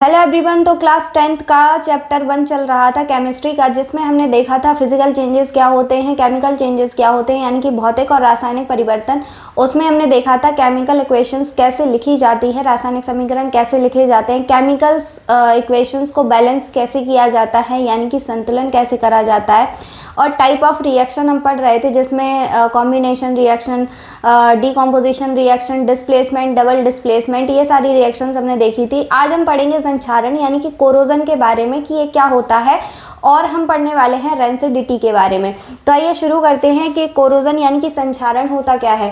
Hello everyone. तो class 10th का chapter 1 चल रहा था केमिस्ट्री का, जिसमें हमने देखा था फिजिकल चेंजेस क्या होते हैं, केमिकल चेंजेस क्या होते हैं, यानी कि भौतिक और रासायनिक परिवर्तन। उसमें हमने देखा था केमिकल इक्वेशंस कैसे लिखी जाती है, रासायनिक समीकरण कैसे लिखे जाते हैं, केमिकल्स इक्वेशंस को बैलेंस कैसे किया जाता है, यानी कि संतुलन कैसे करा जाता है। और टाइप ऑफ रिएक्शन हम पढ़ रहे थे, जिसमें combination reaction, decomposition reaction, displacement, double displacement, ये सारी रिएक्शंस हमने देखी थी। आज हम पढ़ेंगे संक्षारण यानी कि कोरोजन के बारे में कि ये क्या होता है, और हम पढ़ने वाले हैं रेंसिडिटी के बारे में। तो आइए शुरू करते हैं कि कोरोजन यानी कि संक्षारण होता क्या है।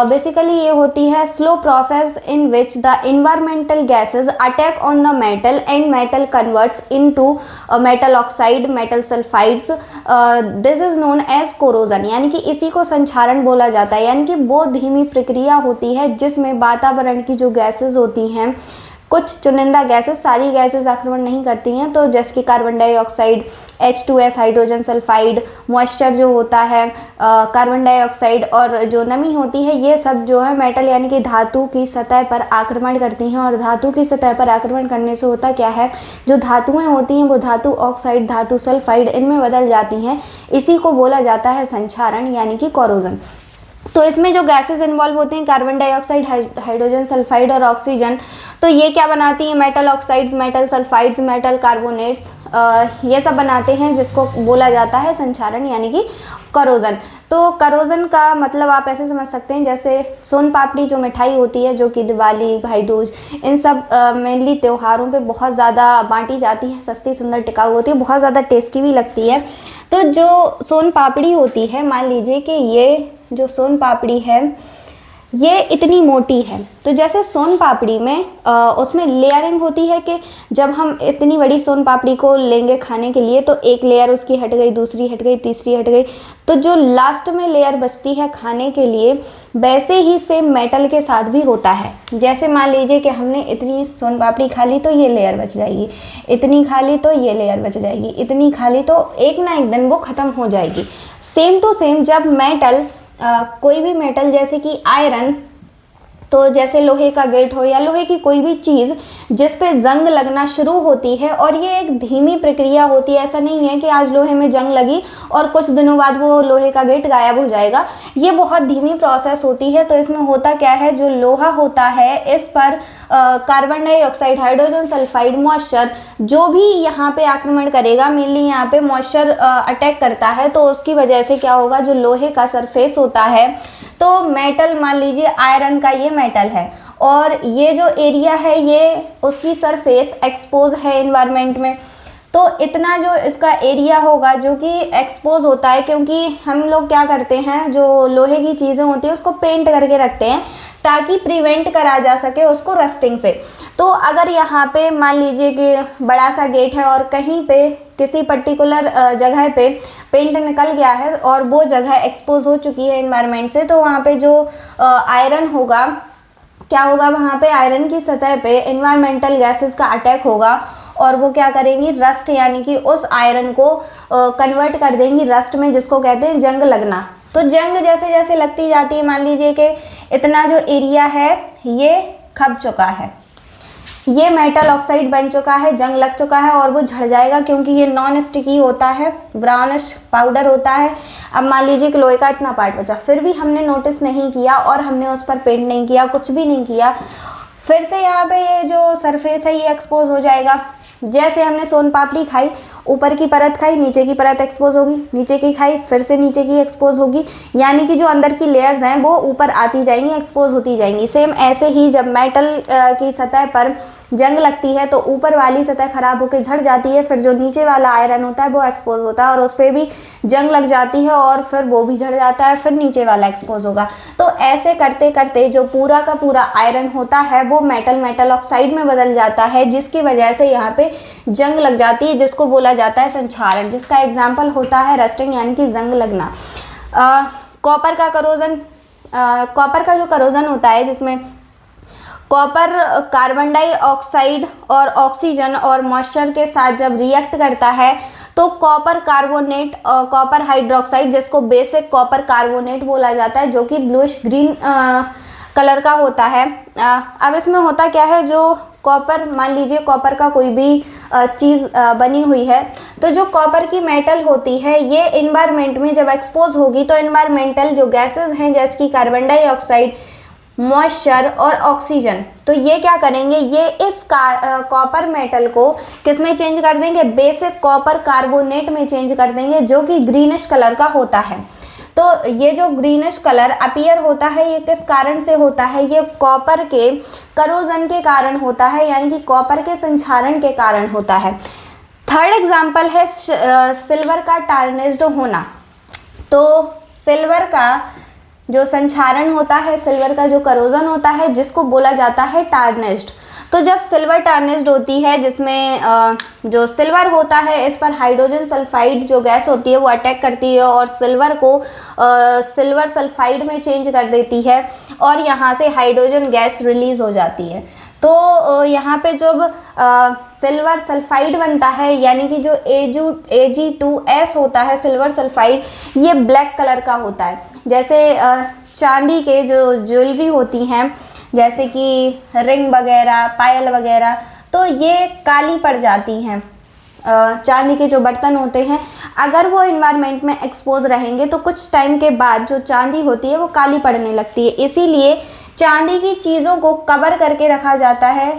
बेसिकली ये होती है slow process in which the environmental gases attack on the metal and metal converts into metal oxide, metal sulphides. This is known as corrosion, यानी कि इसी को संक्षारण बोला जाता है। यानी कि वो धीमी प्रक्रिया होती है जिसमें वातावरण की जो गैसेज होती हैं, कुछ चुनिंदा गैसेस, सारी गैसेस आक्रमण नहीं करती हैं, तो जैसे कि carbon dioxide, H2S hydrogen sulphide, moisture जो होता है, कार्बन डाइऑक्साइड और जो नमी होती है, ये सब जो है मेटल यानी कि धातु की सतह पर आक्रमण करती हैं। और धातु की सतह पर आक्रमण करने से होता क्या है, जो धातुएं होती हैं वो धातु ऑक्साइड, धातु सल्फाइड इनमें बदल जाती हैं। इसी को बोला जाता है संक्षारण यानी कि कोरोजन। तो इसमें जो गैसेस इन्वॉल्व होते हैं, कार्बन डाइऑक्साइड, हाइड्रोजन सल्फाइड और ऑक्सीजन, तो ये क्या बनाती हैं, metal oxides, metal sulphides, metal carbonates, ये सब बनाते हैं, जिसको बोला जाता है संक्षारण यानी कि कोरोजन। तो कोरोजन का मतलब आप ऐसे समझ सकते हैं, जैसे सोन पापड़ी जो मिठाई होती है, जो कि दिवाली, भाई दूज, इन सब मेनली त्योहारों पे बहुत ज़्यादा बांटी जाती है, सस्ती सुंदर टिकाऊ होती है, बहुत ज़्यादा टेस्टी भी लगती है। तो जो सोन पापड़ी होती है, मान लीजिए कि ये जो सोन पापड़ी है ये इतनी मोटी है, तो जैसे सोन पापड़ी में उसमें लेयरिंग होती है कि जब हम इतनी बड़ी सोन पापड़ी को लेंगे खाने के लिए, तो एक लेयर उसकी हट गई, दूसरी हट गई, तीसरी हट गई, तो जो लास्ट में लेयर बचती है खाने के लिए, वैसे ही सेम मेटल के साथ भी होता है। जैसे मान लीजिए कि हमने इतनी सोन पापड़ी खा ली तो ये लेयर बच जाएगी, इतनी खा ली तो ये लेयर बच जाएगी, इतनी खा ली तो एक ना एक दिन वो ख़त्म हो जाएगी। सेम टू सेम जब मेटल, कोई भी मेटल जैसे कि आयरन, तो जैसे लोहे का गेट हो या लोहे की कोई भी चीज़ जिस पे जंग लगना शुरू होती है, और ये एक धीमी प्रक्रिया होती है, ऐसा नहीं है कि आज लोहे में जंग लगी और कुछ दिनों बाद वो लोहे का गेट गायब हो जाएगा, ये बहुत धीमी प्रोसेस होती है। तो इसमें होता क्या है, जो लोहा होता है इस पर carbon dioxide, hydrogen sulphide, moisture जो भी यहाँ पे आक्रमण करेगा, मेनली यहाँ पे मॉइस्चर अटैक करता है, तो उसकी वजह से क्या होगा, जो लोहे का सरफेस होता है, तो मेटल, मान लीजिए आयरन का ये मेटल है और ये जो एरिया है ये उसकी सरफेस एक्सपोज है एनवायरनमेंट में, तो इतना जो इसका एरिया होगा जो कि एक्सपोज होता है, क्योंकि हम लोग क्या करते हैं, जो लोहे की चीज़ें होती हैं उसको पेंट करके रखते हैं ताकि प्रिवेंट करा जा सके उसको रस्टिंग से। तो अगर यहाँ पे मान लीजिए कि बड़ा सा गेट है और कहीं पे किसी पर्टिकुलर जगह पे पेंट निकल गया है और वो जगह एक्सपोज हो चुकी है एनवायरनमेंट से, तो वहाँ पे जो आयरन होगा, क्या होगा, वहाँ पे आयरन की सतह पे एनवायरमेंटल गैसेस का अटैक होगा और वो क्या करेंगी, रस्ट यानी कि उस आयरन को कन्वर्ट कर देंगी रस्ट में, जिसको कहते हैं जंग लगना। तो जंग जैसे जैसे लगती जाती है, मान लीजिए कि इतना जो एरिया है ये खप चुका है, ये मेटल ऑक्साइड बन चुका है, जंग लग चुका है और वो झड़ जाएगा, क्योंकि ये नॉन स्टिकी होता है, ब्राउनिश पाउडर होता है। अब मान लीजिए कि लोहे का इतना पार्ट बचा, फिर भी हमने नोटिस नहीं किया और हमने उस पर पेंट नहीं किया, कुछ भी नहीं किया, फिर से यहाँ पे ये जो सरफेस है ये एक्सपोज हो जाएगा। जैसे हमने सोन पापड़ी खाई, ऊपर की परत खाई, नीचे की परत एक्सपोज होगी, नीचे की खाई, फिर से नीचे की एक्सपोज होगी, यानी कि जो अंदर की लेयर्स हैं वो ऊपर आती जाएंगी, एक्सपोज होती जाएंगी। सेम ऐसे ही जब मेटल की सतह पर जंग लगती है तो ऊपर वाली सतह खराब होकर झड़ जाती है, फिर जो नीचे वाला आयरन होता है वो एक्सपोज होता है और उस पर भी जंग लग जाती है और फिर वो भी झड़ जाता है, फिर नीचे वाला एक्सपोज होगा। तो ऐसे करते करते जो पूरा का पूरा आयरन होता है वो मेटल ऑक्साइड में बदल जाता है, जिसकी वजह से यहाँ पे जंग लग जाती है, जिसको बोला जाता है संक्षारण, जिसका एग्जाम्पल होता है रस्टिंग यानी कि जंग लगना। कॉपर का करोजन, कॉपर का जो करोजन होता है, जिसमें कॉपर कार्बन डाइऑक्साइड और ऑक्सीजन और मॉइस्चर के साथ जब रिएक्ट करता है तो कॉपर कार्बोनेट, कॉपर हाइड्रोक्साइड, जिसको बेसिक कॉपर कार्बोनेट बोला जाता है, जो कि ब्लूइश ग्रीन कलर का होता है। अब इसमें होता क्या है, जो कॉपर, मान लीजिए कॉपर का कोई भी चीज़ बनी हुई है, तो जो कॉपर की मेटल होती है ये इन्वायरमेंट में जब एक्सपोज होगी तो इन्वायरमेंटल जो गैसेस हैं जैसे कि कार्बन डाइऑक्साइड, मॉइस्चर और ऑक्सीजन, तो ये क्या करेंगे, ये इस कॉपर मेटल को किस में चेंज कर देंगे, बेसिक कॉपर कार्बोनेट में चेंज कर देंगे, जो कि ग्रीनिश कलर का होता है। तो ये जो ग्रीनिश कलर अपीयर होता है ये किस कारण से होता है, ये कॉपर के करोजन के कारण होता है, यानी कि कॉपर के संक्षारण के कारण होता है। थर्ड एग्जाम्पल है सिल्वर का टार्निश्ड होना। तो सिल्वर का जो संक्षारण होता है, सिल्वर का जो करोजन होता है, जिसको बोला जाता है टार्निश्ड। तो जब सिल्वर टार्निश्ड होती है, जिसमें जो सिल्वर होता है इस पर हाइड्रोजन सल्फाइड जो गैस होती है वो अटैक करती है और सिल्वर को सिल्वर सल्फाइड में चेंज कर देती है और यहाँ से हाइड्रोजन गैस रिलीज हो जाती है। तो यहाँ पे जब सिल्वर सल्फाइड बनता है, यानी कि जो Ag2S होता है सिल्वर सल्फाइड, ये ब्लैक कलर का होता है। जैसे चांदी के जो ज्वेलरी होती हैं जैसे कि रिंग वगैरह, पायल वगैरह, तो ये काली पड़ जाती हैं। चांदी के जो बर्तन होते हैं अगर वो इन्वायरमेंट में एक्सपोज रहेंगे तो कुछ टाइम के बाद जो चांदी होती है वो काली पड़ने लगती है। इसीलिए चांदी की चीज़ों को कवर करके रखा जाता है।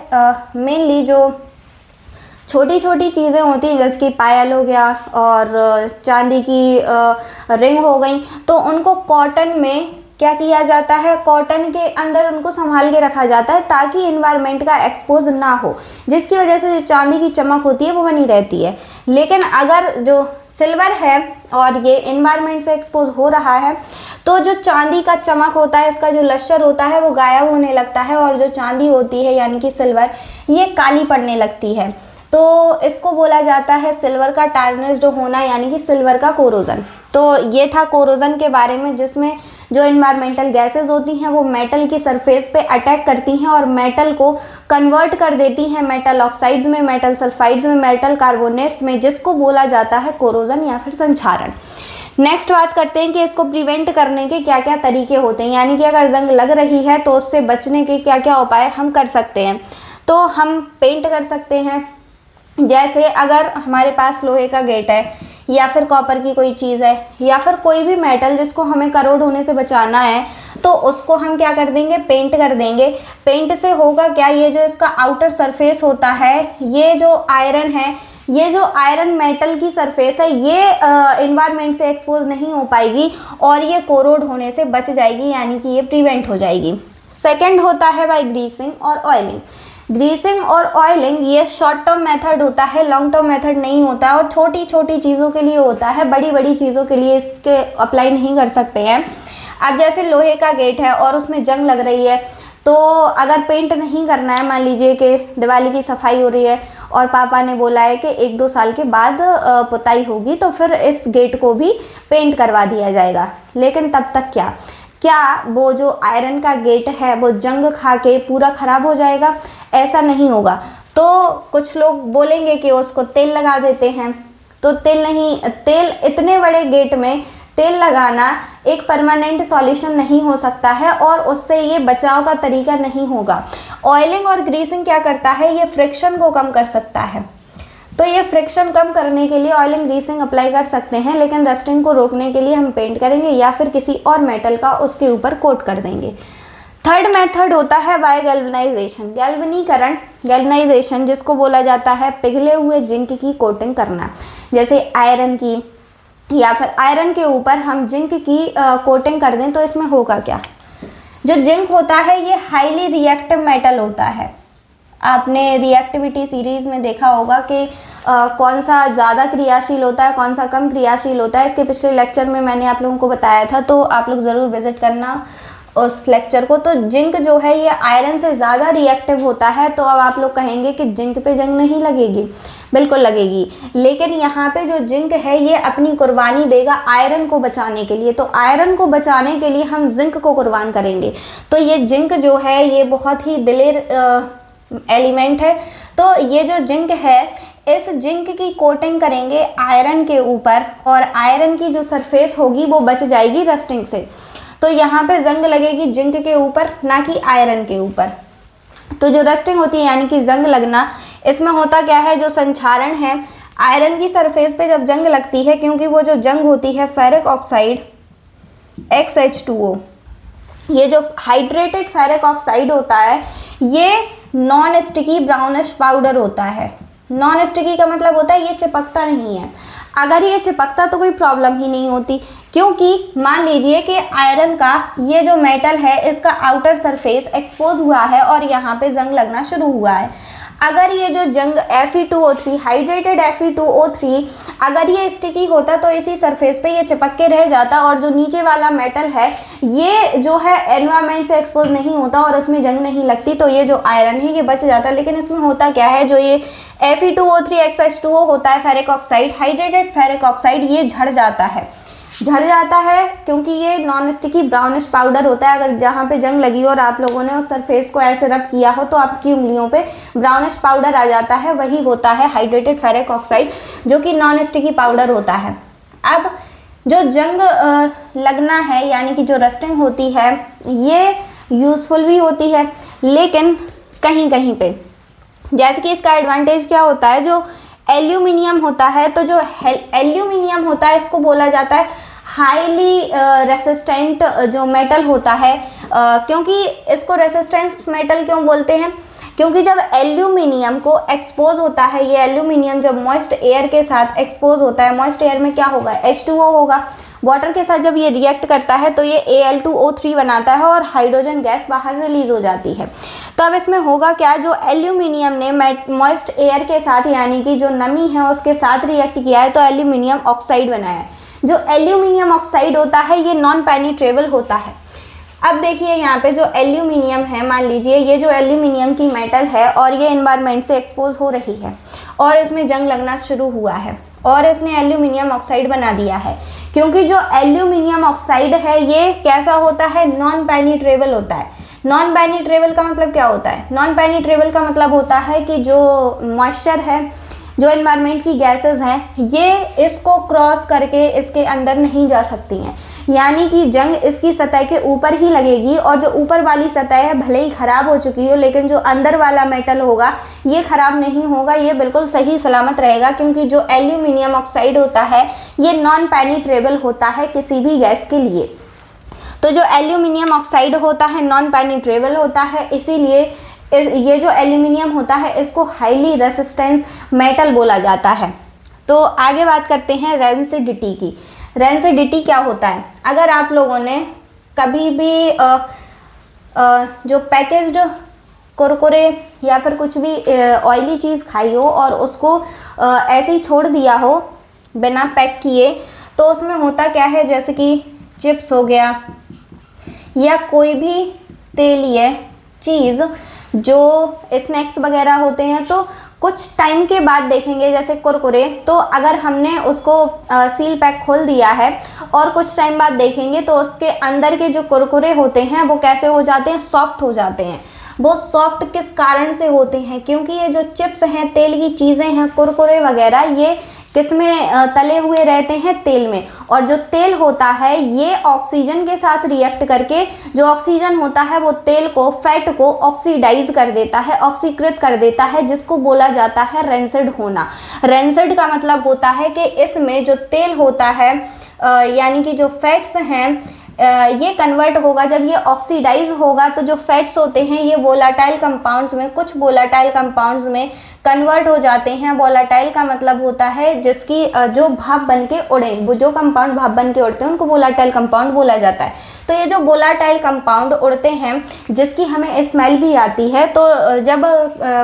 मेनली जो छोटी छोटी चीज़ें होती हैं जैसे कि पायल हो गया और चांदी की रिंग हो गई, तो उनको कॉटन में क्या किया जाता है, कॉटन के अंदर उनको संभाल के रखा जाता है ताकि इन्वायरमेंट का एक्सपोज ना हो, जिसकी वजह से जो चांदी की चमक होती है वो बनी रहती है। लेकिन अगर जो सिल्वर है और ये इन्वायरमेंट से एक्सपोज हो रहा है तो जो चांदी का चमक होता है, इसका जो लश्कर होता है वो गायब होने लगता है और जो चांदी होती है यानी कि सिल्वर, ये काली पड़ने लगती है। तो इसको बोला जाता है सिल्वर का टार्निश्ड होना, यानी कि सिल्वर का कोरोजन। तो ये था कोरोजन के बारे में, जिसमें जो इन्वायरमेंटल गैसेस होती हैं वो मेटल की सरफेस पे अटैक करती हैं और मेटल को कन्वर्ट कर देती हैं मेटल ऑक्साइड्स में, मेटल सल्फाइड्स में, मेटल कार्बोनेट्स में, जिसको बोला जाता है कोरोजन या फिर संक्षारण। नेक्स्ट बात करते हैं कि इसको प्रिवेंट करने के क्या क्या तरीके होते हैं, यानी कि अगर जंग लग रही है तो उससे बचने के क्या क्या उपाय हम कर सकते हैं। तो हम पेंट कर सकते हैं, जैसे अगर हमारे पास लोहे का गेट है या फिर कॉपर की कोई चीज़ है या फिर कोई भी मेटल जिसको हमें करोड होने से बचाना है, तो उसको हम क्या कर देंगे, पेंट कर देंगे। पेंट से होगा क्या, ये जो इसका आउटर सरफेस होता है, ये जो आयरन है, ये जो आयरन मेटल की सरफेस है, ये इन्वायरमेंट से एक्सपोज नहीं हो पाएगी और ये कोरोड होने से बच जाएगी, यानी कि ये प्रिवेंट हो जाएगी। सेकेंड होता है बाय ग्रीसिंग और ऑयलिंग। ग्रीसिंग और ऑयलिंग ये शॉर्ट टर्म मेथड होता है, लॉन्ग टर्म मेथड नहीं होता है और छोटी छोटी चीज़ों के लिए होता है, बड़ी बड़ी चीज़ों के लिए इसके अप्लाई नहीं कर सकते हैं। अब जैसे लोहे का गेट है और उसमें जंग लग रही है, तो अगर पेंट नहीं करना है, मान लीजिए कि दिवाली की सफाई हो रही है और पापा ने बोला है कि 1-2 साल के बाद पुताई होगी तो फिर इस गेट को भी पेंट करवा दिया जाएगा। लेकिन तब तक क्या वो जो आयरन का गेट है वो जंग खा के पूरा ख़राब हो जाएगा? ऐसा नहीं होगा। तो कुछ लोग बोलेंगे कि उसको तेल लगा देते हैं, तो तेल नहीं, तेल इतने बड़े गेट में तेल लगाना एक परमानेंट सॉल्यूशन नहीं हो सकता है और उससे ये बचाव का तरीका नहीं होगा। ऑयलिंग और ग्रीसिंग क्या करता है, ये फ्रिक्शन को कम कर सकता है। तो ये फ्रिक्शन कम करने के लिए ऑयलिंग ग्रीसिंग अप्लाई कर सकते हैं, लेकिन रस्टिंग को रोकने के लिए हम पेंट करेंगे या फिर किसी और मेटल का उसके ऊपर कोट कर देंगे। थर्ड मेथड होता है बाय गैल्वेनाइजेशन, गैल्वनीकरण, गैल्वेनाइजेशन जिसको बोला जाता है पिघले हुए जिंक की कोटिंग करना। जैसे आयरन की या फिर आयरन के ऊपर हम जिंक की कोटिंग कर दें तो इसमें होगा क्या, जो जिंक होता है ये हाईली रिएक्टिव मेटल होता है। आपने रिएक्टिविटी सीरीज में देखा होगा कि कौन सा ज़्यादा क्रियाशील होता है, कौन सा कम क्रियाशील होता है। इसके पिछले लेक्चर में मैंने आप लोगों को बताया था, तो आप लोग ज़रूर विजिट करना उस लेक्चर को। तो जिंक जो है ये आयरन से ज़्यादा रिएक्टिव होता है। तो अब आप लोग कहेंगे कि जिंक पे जंग नहीं लगेगी, बिल्कुल लगेगी, लेकिन यहाँ पे जो जिंक है ये अपनी कुर्बानी देगा आयरन को बचाने के लिए। तो आयरन को बचाने के लिए हम जिंक को कुर्बान करेंगे। तो ये जिंक जो है ये बहुत ही दिलेर एलिमेंट है। तो ये जो जिंक है, इस जिंक की कोटिंग करेंगे आयरन के ऊपर और आयरन की जो सरफेस होगी वो बच जाएगी रस्टिंग से। तो यहाँ पे जंग लगेगी जिंक के ऊपर, ना कि आयरन के ऊपर। तो जो रस्टिंग होती है यानी कि जंग लगना, इसमें होता क्या है, जो संक्षारण है आयरन की सरफेस पे जब जंग लगती है, क्योंकि वो जो जंग होती है फेरिक ऑक्साइड XH2O, ये जो हाइड्रेटेड फेरिक ऑक्साइड होता है ये नॉन स्टिकी ब्राउनिश पाउडर होता है। नॉन स्टिकी का मतलब होता है ये चिपकता नहीं है। अगर ये चिपकता तो कोई प्रॉब्लम ही नहीं होती, क्योंकि मान लीजिए कि आयरन का ये जो मेटल है इसका आउटर सरफेस एक्सपोज हुआ है और यहाँ पे जंग लगना शुरू हुआ है। अगर ये जो जंग Fe2O3 हाइड्रेटेड Fe2O3 अगर ये स्टिकी होता तो इसी सरफेस पे ये चिपक के रह जाता और जो नीचे वाला मेटल है ये जो है एनवायरनमेंट से एक्सपोज नहीं होता और इसमें जंग नहीं लगती, तो ये जो आयरन है ये बच जाता। लेकिन इसमें होता क्या है, जो ये Fe2O3 XH2O होता है ferric oxide, hydrated ferric oxide, ये झड़ जाता है क्योंकि ये नॉन स्टिकी ब्राउनिश पाउडर होता है। अगर जहाँ पे जंग लगी और आप लोगों ने उस सरफेस को ऐसे रब किया हो तो आपकी उंगलियों पे ब्राउनिश पाउडर आ जाता है, वही होता है हाइड्रेटेड फेरिक ऑक्साइड जो कि नॉन स्टिकी पाउडर होता है। अब जो जंग लगना है यानी कि जो रस्टिंग होती है ये यूज़फुल भी होती है, लेकिन कहीं कहीं पे, जैसे कि इसका एडवांटेज क्या होता है, जो एल्यूमिनियम होता है, तो जो एल्यूमिनियम होता है इसको बोला जाता है हाईली रेसिस्टेंट जो मेटल होता है। क्योंकि इसको रेसिस्टेंस मेटल क्यों बोलते हैं, क्योंकि जब एल्यूमिनियम को एक्सपोज होता है, ये एल्यूमिनियम जब मॉइस्ट एयर के साथ एक्सपोज होता है, मॉइस्ट एयर में क्या होगा, H2O होगा, वाटर के साथ जब ये रिएक्ट करता है तो ये Al2O3 बनाता है और हाइड्रोजन गैस बाहर रिलीज हो जाती है। तो अब इसमें होगा क्या, जो एल्यूमिनियम ने मॉइस्ट एयर के साथ यानी कि जो नमी है उसके साथ रिएक्ट किया है तो एल्यूमिनियम ऑक्साइड बनाया है। जो एल्यूमिनियम ऑक्साइड होता है ये नॉन पेनिट्रेबल होता है। अब देखिए यहाँ पे जो एल्यूमिनियम है, मान लीजिए ये जो एल्यूमिनियम की मेटल है और ये एनवायरनमेंट से एक्सपोज हो रही है और इसमें जंग लगना शुरू हुआ है और इसने एल्यूमिनियम ऑक्साइड बना दिया है। क्योंकि जो एल्यूमिनियम ऑक्साइड है ये कैसा होता है, नॉन पेनिट्रेबल होता है। नॉन पेनिट्रेबल का मतलब क्या होता है, नॉन पेनिट्रेबल का मतलब होता है कि जो मॉइस्चर है, जो एनवायरनमेंट की गैसेस हैं, ये इसको क्रॉस करके इसके अंदर नहीं जा सकती हैं। यानी कि जंग इसकी सतह के ऊपर ही लगेगी और जो ऊपर वाली सतह है भले ही ख़राब हो चुकी हो, लेकिन जो अंदर वाला मेटल होगा ये ख़राब नहीं होगा, ये बिल्कुल सही सलामत रहेगा। क्योंकि जो एल्यूमिनियम ऑक्साइड होता है ये नॉन पेनिट्रेबल होता है किसी भी गैस के लिए। तो जो एल्यूमिनियम ऑक्साइड होता है नॉन पेनिट्रेबल होता है, इसीलिए ये जो एल्यूमिनियम होता है इसको हाईली रेसिस्टेंस मेटल बोला जाता है। तो आगे बात करते हैं रेंसिडिटी की। रेंसिडिटी क्या होता है, अगर आप लोगों ने कभी भी जो पैकेज्ड कुरकुरे या फिर कुछ भी ऑयली चीज़ खाई हो और उसको ऐसे ही छोड़ दिया हो बिना पैक किए, तो उसमें होता क्या है, जैसे कि चिप्स हो गया या कोई भी तेलीय चीज़ जो स्नैक्स वगैरह होते हैं, तो कुछ टाइम के बाद देखेंगे जैसे कुरकुरे, तो अगर हमने उसको सील पैक खोल दिया है और कुछ टाइम बाद देखेंगे तो उसके अंदर के जो कुरकुरे होते हैं वो कैसे हो जाते हैं, सॉफ्ट हो जाते हैं। वो सॉफ्ट किस कारण से होते हैं, क्योंकि ये जो चिप्स हैं, तेल की चीज़ें हैं, कुरकुरे वगैरह, ये किस में तले हुए रहते हैं, तेल में। और जो तेल होता है ये ऑक्सीजन के साथ रिएक्ट करके, जो ऑक्सीजन होता है वो तेल को, फैट को ऑक्सीडाइज कर देता है, ऑक्सीकृत कर देता है, जिसको बोला जाता है रेंसिड होना। रेंसिड का मतलब होता है कि इसमें जो तेल होता है यानी कि जो फैट्स हैं ये कन्वर्ट होगा, जब ये ऑक्सीडाइज होगा तो जो फैट्स होते हैं ये वोलाटाइल कंपाउंड्स में, कुछ वोलाटाइल कंपाउंड्स में कन्वर्ट हो जाते हैं। वोलाटाइल का मतलब होता है जिसकी जो भाप बन के उड़े, वो जो कंपाउंड भाप बन के उड़ते हैं उनको वोलाटाइल कंपाउंड बोला जाता है। तो ये जो वोलाटाइल कंपाउंड उड़ते हैं जिसकी हमें स्मेल भी आती है, तो जब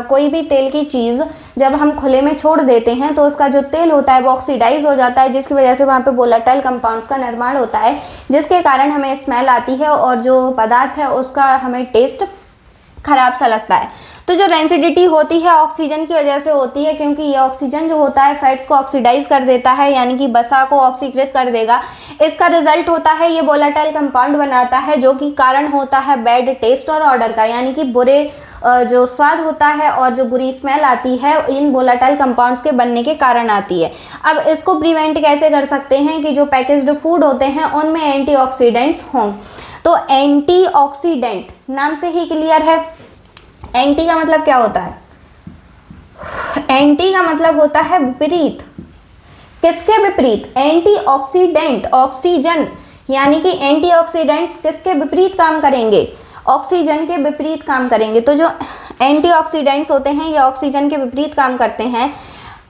कोई भी तेल की चीज़ जब हम खुले में छोड़ देते हैं तो उसका जो तेल होता है वो ऑक्सीडाइज हो जाता है, जिसकी वजह से वहाँ पे वोलाटाइल कंपाउंड्स का निर्माण होता है, जिसके कारण हमें स्मेल आती है और जो पदार्थ है उसका हमें टेस्ट खराब सा लगता है। तो जो रेंसिडिटी होती है ऑक्सीजन की वजह से होती है, क्योंकि ये ऑक्सीजन जो होता है फैट्स को ऑक्सीडाइज कर देता है, यानी कि बसा को ऑक्सीकृत कर देगा। इसका रिजल्ट होता है ये वोलाटाइल कंपाउंड बनाता है, जो कि कारण होता है बैड टेस्ट और ऑडर का, यानी कि बुरे जो स्वाद होता है और जो बुरी स्मेल आती है इन वोलाटाइल कंपाउंड्स के बनने के कारण आती है। अब इसको प्रिवेंट कैसे कर सकते हैं कि जो पैकेज्ड फूड होते हैं उनमें एंटीऑक्सीडेंट्स हों। तो एंटीऑक्सीडेंट नाम से ही क्लियर है एंटी का मतलब क्या होता है? एंटी का मतलब होता है विपरीत। किसके विपरीत? एंटीऑक्सीडेंट, ऑक्सीजन, यानी कि एंटीऑक्सीडेंट्स किसके विपरीत काम करेंगे? ऑक्सीजन के विपरीत काम करेंगे। तो जो एंटीऑक्सीडेंट्स होते हैं ये ऑक्सीजन के विपरीत काम करते हैं।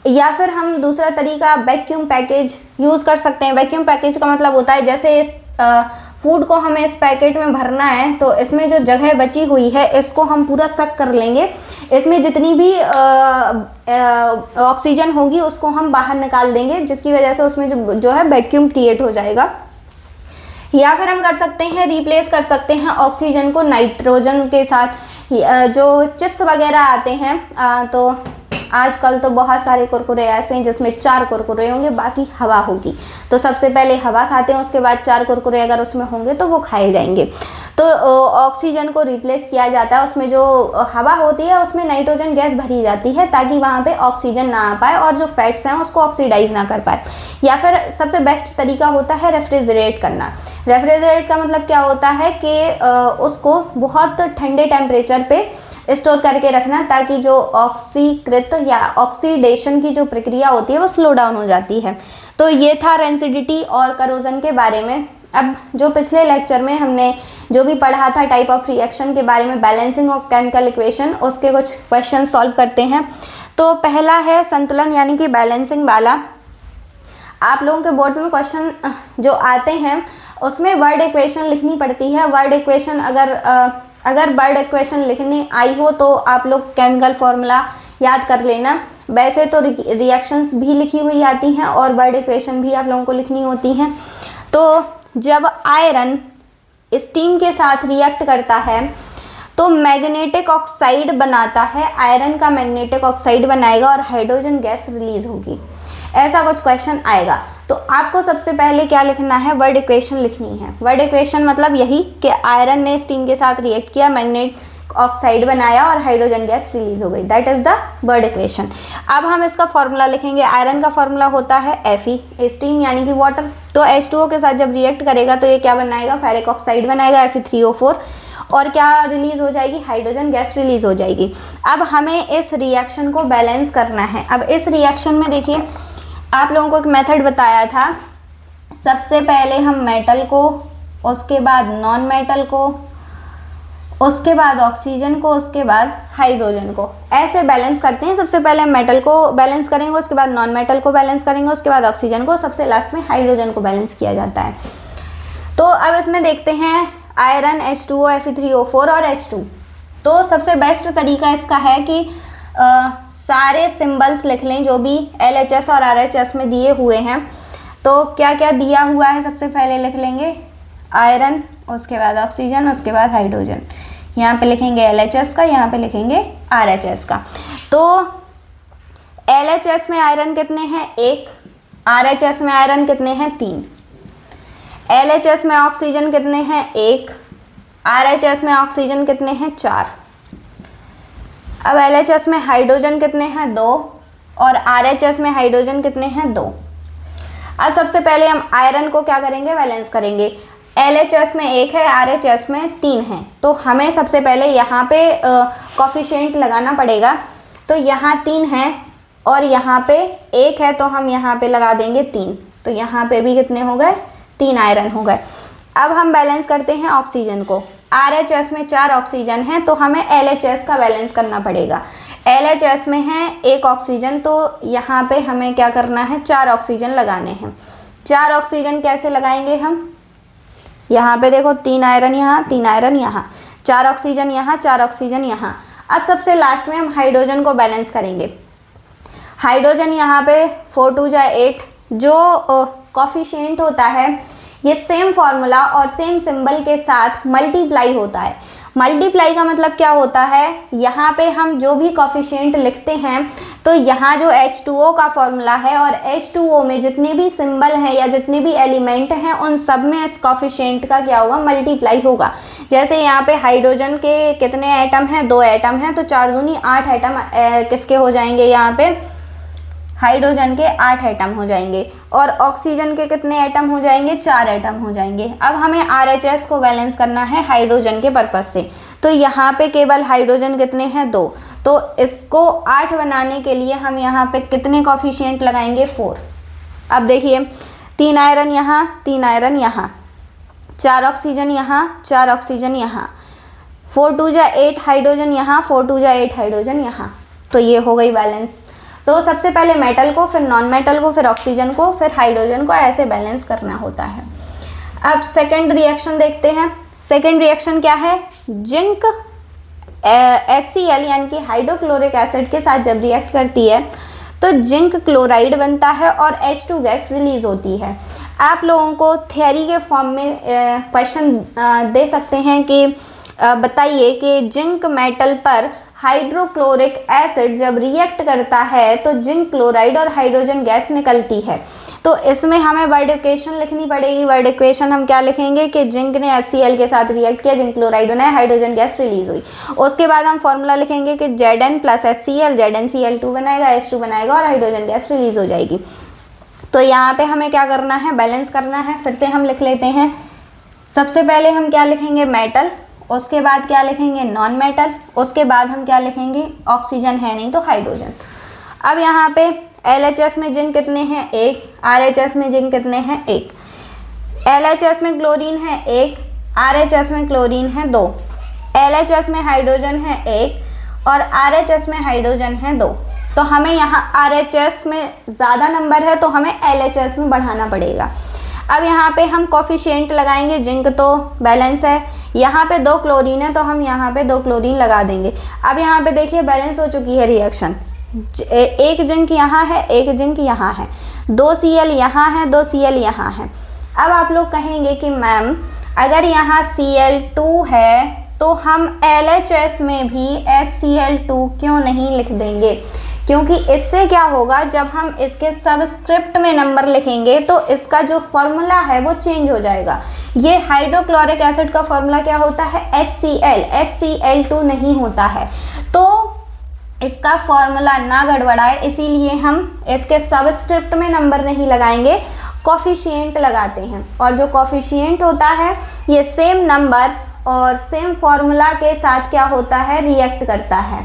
या फिर हम दूसरा तरीका वैक्यूम पैकेज यूज़ कर सकते हैं। वैक्यूम पैकेज का मतलब होता है जैसे इस फूड को हमें इस पैकेट में भरना है, तो इसमें जो जगह बची हुई है इसको हम पूरा सक कर लेंगे, इसमें जितनी भी ऑक्सीजन होगी उसको हम बाहर निकाल देंगे, जिसकी वजह से उसमें जो है वैक्यूम क्रिएट हो जाएगा। या फिर हम कर सकते हैं, रिप्लेस कर सकते हैं ऑक्सीजन को नाइट्रोजन के साथ। जो चिप्स वगैरह आते हैं तो आजकल तो बहुत सारे कुरकुरे ऐसे हैं जिसमें 4 कुरकुरे होंगे, बाकी हवा होगी। तो सबसे पहले हवा खाते हैं, उसके बाद 4 कुरकुरे अगर उसमें होंगे तो वो खाए जाएंगे। तो ऑक्सीजन को रिप्लेस किया जाता है, उसमें जो हवा होती है उसमें नाइट्रोजन गैस भरी जाती है ताकि वहाँ पे ऑक्सीजन ना आ पाए और जो फैट्स हैं उसको ऑक्सीडाइज ना कर पाए। या फिर सबसे बेस्ट तरीका होता है रेफ्रिजरेट करना। रेफ्रिजरेट का मतलब क्या होता है कि उसको बहुत ठंडे टेम्परेचर पे स्टोर करके रखना, ताकि जो ऑक्सीकृत या ऑक्सीडेशन की जो प्रक्रिया होती है वो स्लो डाउन हो जाती है। तो ये था रेंसिडिटी और करोजन के बारे में। अब जो पिछले लेक्चर में हमने जो भी पढ़ा था टाइप ऑफ रिएक्शन के बारे में, बैलेंसिंग ऑफ केमिकल इक्वेशन, उसके कुछ क्वेश्चन सॉल्व करते हैं। तो पहला है संतुलन यानी कि बैलेंसिंग वाला। आप लोगों के बोर्ड में क्वेश्चन जो आते हैं उसमें वर्ड इक्वेशन लिखनी पड़ती है। वर्ड इक्वेशन अगर वर्ड इक्वेशन लिखनी आई हो तो आप लोग केमिकल फॉर्मूला याद कर लेना। वैसे तो रिएक्शंस भी लिखी हुई आती हैं और वर्ड इक्वेशन भी आप लोगों को लिखनी होती हैं। तो जब आयरन स्टीम के साथ रिएक्ट करता है तो मैग्नेटिक ऑक्साइड बनाता है, आयरन का मैग्नेटिक ऑक्साइड बनाएगा और हाइड्रोजन गैस रिलीज होगी। ऐसा कुछ क्वेश्चन आएगा। तो आपको सबसे पहले क्या लिखना है? वर्ड इक्वेशन लिखनी है। वर्ड इक्वेशन मतलब यही कि आयरन ने स्टीम के साथ रिएक्ट किया, मैग्नेटिक ऑक्साइड बनाया और हाइड्रोजन गैस रिलीज हो गई। That is the word equation. अब हम इसका फॉर्मूला लिखेंगे। आयरन का फॉर्मूला होता है Fe, स्टीम यानी कि वाटर। तो H2O के साथ जब रिएक्ट करेगा तो ये क्या बनाएगा? फेरिक ऑक्साइड बनाएगा Fe3O4 और क्या रिलीज हो जाएगी? हाइड्रोजन गैस रिलीज हो जाएगी। अब हमें इस रिएक्शन को बैलेंस करना है। अब इस रिएक्शन में देखिए आप लोगों को एक मेथड बताया था। सबसे पहले हम मेटल को, उसके बाद नॉन मेटल को, उसके बाद ऑक्सीजन को, उसके बाद हाइड्रोजन को, ऐसे बैलेंस करते हैं। सबसे पहले हम मेटल को बैलेंस करेंगे, उसके बाद नॉन मेटल को बैलेंस करेंगे, उसके बाद ऑक्सीजन को, सबसे लास्ट में हाइड्रोजन को बैलेंस किया जाता है। तो अब इसमें देखते हैं आयरन, H2O, Fe3O4 और H2। तो सबसे बेस्ट तरीका इसका है कि सारे सिंबल्स लिख लें जो भी LHS और RHS में दिए हुए हैं। तो क्या क्या दिया हुआ है सबसे पहले लिख लेंगे। आयरन, उसके बाद ऑक्सीजन, उसके बाद हाइड्रोजन। यहाँ पे लिखेंगे LHS का, यहाँ पे लिखेंगे RHS का। तो LHS में आयरन कितने हैं? 1। RHS में आयरन कितने हैं? 3। LHS में ऑक्सीजन कितने हैं? 1। RHS में ऑक्सीजन कितने हैं? 4। अब LHS में हाइड्रोजन कितने हैं? 2 और RHS में हाइड्रोजन कितने हैं? 2। अब सबसे पहले हम आयरन को क्या करेंगे? बैलेंस करेंगे। LHS में 1 है, RHS में 3 है। तो हमें सबसे पहले यहाँ पे कोफिशिएंट लगाना पड़ेगा। तो यहाँ 3 है और यहाँ पे 1 है, तो हम यहाँ पे लगा देंगे 3। तो यहाँ पे भी कितने हो गए? 3 आयरन हो गए। अब हम बैलेंस करते हैं ऑक्सीजन को। RHS में 4 ऑक्सीजन है तो हमें LHS का बैलेंस करना पड़ेगा। LHS में है 1 ऑक्सीजन, तो यहाँ पे हमें क्या करना है? 4 ऑक्सीजन लगाने हैं। 4 ऑक्सीजन कैसे लगाएंगे हम? यहाँ पे देखो 3 आयरन यहाँ, 3 आयरन यहाँ, 4 ऑक्सीजन यहाँ, 4 ऑक्सीजन यहाँ। अब सबसे लास्ट में हम हाइड्रोजन को बैलेंस करेंगे। हाइड्रोजन यहाँ पे 4 2 जा 8, जो कोफिशिएंट होता है ये सेम फार्मूला और सेम सिंबल के साथ मल्टीप्लाई होता है। मल्टीप्लाई का मतलब क्या होता है? यहाँ पे हम जो भी कोफिशिएंट लिखते हैं तो यहाँ जो H2O का फॉर्मूला है और H2O में जितने भी सिंबल हैं या जितने भी एलिमेंट हैं उन सब में इस कोफिशिएंट का क्या होगा? मल्टीप्लाई होगा। जैसे यहाँ पे हाइड्रोजन के कितने एटम हैं? 2 एटम हैं, तो 4 दूनी 8 एटम किसके हो जाएंगे? यहाँ पे हाइड्रोजन के 8 एटम हो जाएंगे। और ऑक्सीजन के कितने एटम हो जाएंगे? 4 एटम हो जाएंगे। अब हमें RHS को बैलेंस करना है हाइड्रोजन के पर्पस से। तो यहाँ पे केवल हाइड्रोजन कितने हैं 2, तो इसको 8 बनाने के लिए हम यहाँ पे कितने कॉफिशिएंट लगाएंगे 4। अब देखिए 3 आयरन यहाँ, 3 आयरन यहाँ, 4 ऑक्सीजन यहाँ, 4 ऑक्सीजन यहाँ, 4 2 जा 8 हाइड्रोजन यहाँ, 4 2 जा 8 हाइड्रोजन यहाँ। तो ये हो गई बैलेंस। तो सबसे पहले मेटल को, फिर नॉन मेटल को, फिर ऑक्सीजन को, फिर हाइड्रोजन को, ऐसे बैलेंस करना होता है। अब सेकेंड रिएक्शन देखते हैं। सेकेंड रिएक्शन क्या है, जिंक HCl यानी कि हाइड्रोक्लोरिक एसिड के साथ जब रिएक्ट करती है तो जिंक क्लोराइड बनता है और H2 गैस रिलीज होती है। आप लोगों को थियरी के फॉर्म में क्वेश्चन दे सकते हैं कि बताइए कि जिंक मेटल पर हाइड्रोक्लोरिक एसिड जब रिएक्ट करता है तो जिंक क्लोराइड और हाइड्रोजन गैस निकलती है। तो इसमें हमें वर्ड इक्वेशन लिखनी पड़ेगी। वर्ड इक्वेशन हम क्या लिखेंगे कि जिंक ने HCl के साथ रिएक्ट किया, जिंक क्लोराइड बनाया, हाइड्रोजन गैस रिलीज हुई। उसके बाद हम फॉर्मूला लिखेंगे कि Zn प्लस HCl, ZnCl2 बनाएगा, H2 बनाएगा और हाइड्रोजन गैस रिलीज हो जाएगी। तो यहाँ पे हमें क्या करना है, बैलेंस करना है। फिर से हम लिख लेते हैं। सबसे पहले हम क्या लिखेंगे, मेटल, उसके बाद क्या लिखेंगे, नॉन मेटल, उसके बाद हम क्या लिखेंगे, ऑक्सीजन है नहीं तो हाइड्रोजन। अब यहाँ पे LHS में जिंक कितने हैं 1, RHS में जिंक कितने हैं 1, LHS में क्लोरीन है 1, RHS में क्लोरीन है 2, LHS में हाइड्रोजन है 1 और RHS में हाइड्रोजन है 2। तो हमें यहाँ RHS में ज़्यादा नंबर है तो हमें LHS में बढ़ाना पड़ेगा। अब यहाँ पे हम कोफिशिएंट लगाएंगे। जिंक तो बैलेंस है, यहाँ पे 2 क्लोरीन है तो हम यहाँ पे 2 क्लोरीन लगा देंगे। अब यहाँ पे देखिए बैलेंस हो चुकी है रिएक्शन। एक जिंक यहाँ है, एक जिंक यहाँ है, 2 Cl यहाँ है, 2 Cl यहाँ है। अब आप लोग कहेंगे कि मैम अगर यहाँ Cl2 है तो हम LHS में भी HCl2 क्यों नहीं लिख देंगे, क्योंकि इससे क्या होगा, जब हम इसके सबस्क्रिप्ट में नंबर लिखेंगे तो इसका जो फॉर्मूला है वो चेंज हो जाएगा। ये हाइड्रोक्लोरिक एसिड का फॉर्मूला क्या होता है, HCl, HCl2 नहीं होता है। तो इसका फॉर्मूला ना गड़बड़ाए इसीलिए हम इसके सबस्क्रिप्ट में नंबर नहीं लगाएंगे, कोफिशिएंट लगाते हैं। और जो कोफिशिएंट होता है ये सेम नंबर और सेम फॉर्मूला के साथ क्या होता है, रिएक्ट करता है।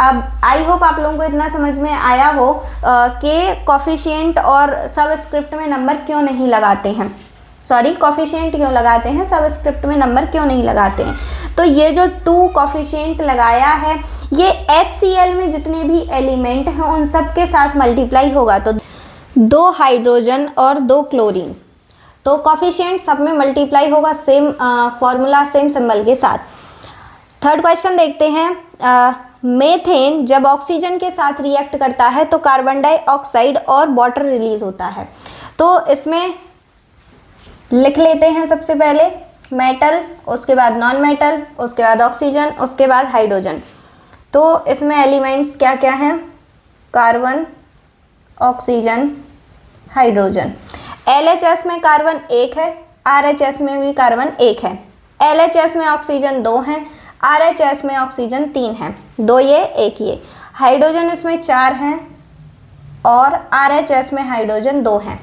अब आई होप आप लोगों को इतना समझ में आया हो कि कोफिशिएंट और सबस्क्रिप्ट में नंबर क्यों नहीं लगाते हैं, सॉरी कोफिशिएंट क्यों लगाते हैं, सबस्क्रिप्ट में नंबर क्यों नहीं लगाते हैं। तो ये जो 2 कोफिशिएंट लगाया है ये HCl में जितने भी एलिमेंट हैं उन सब के साथ मल्टीप्लाई होगा, तो 2 हाइड्रोजन और 2 क्लोरीन, तो कोफिशिएंट सब में मल्टीप्लाई होगा सेम फॉर्मूला सेम सिंबल के साथ। थर्ड क्वेश्चन देखते हैं। मेथेन जब ऑक्सीजन के साथ रिएक्ट करता है तो कार्बन डाइऑक्साइड और वाटर रिलीज होता है। तो इसमें लिख लेते हैं सबसे पहले मेटल, उसके बाद नॉन मेटल, उसके बाद ऑक्सीजन, उसके बाद हाइड्रोजन। तो इसमें एलिमेंट्स क्या क्या हैं, कार्बन, ऑक्सीजन, हाइड्रोजन। LHS में कार्बन 1 है, RHS में भी कार्बन 1 है, LHS में ऑक्सीजन 2 हैं, RHS में ऑक्सीजन 3 है, 2 ये 1 ये। हाइड्रोजन इसमें 4 हैं और RHS में हाइड्रोजन 2 हैं।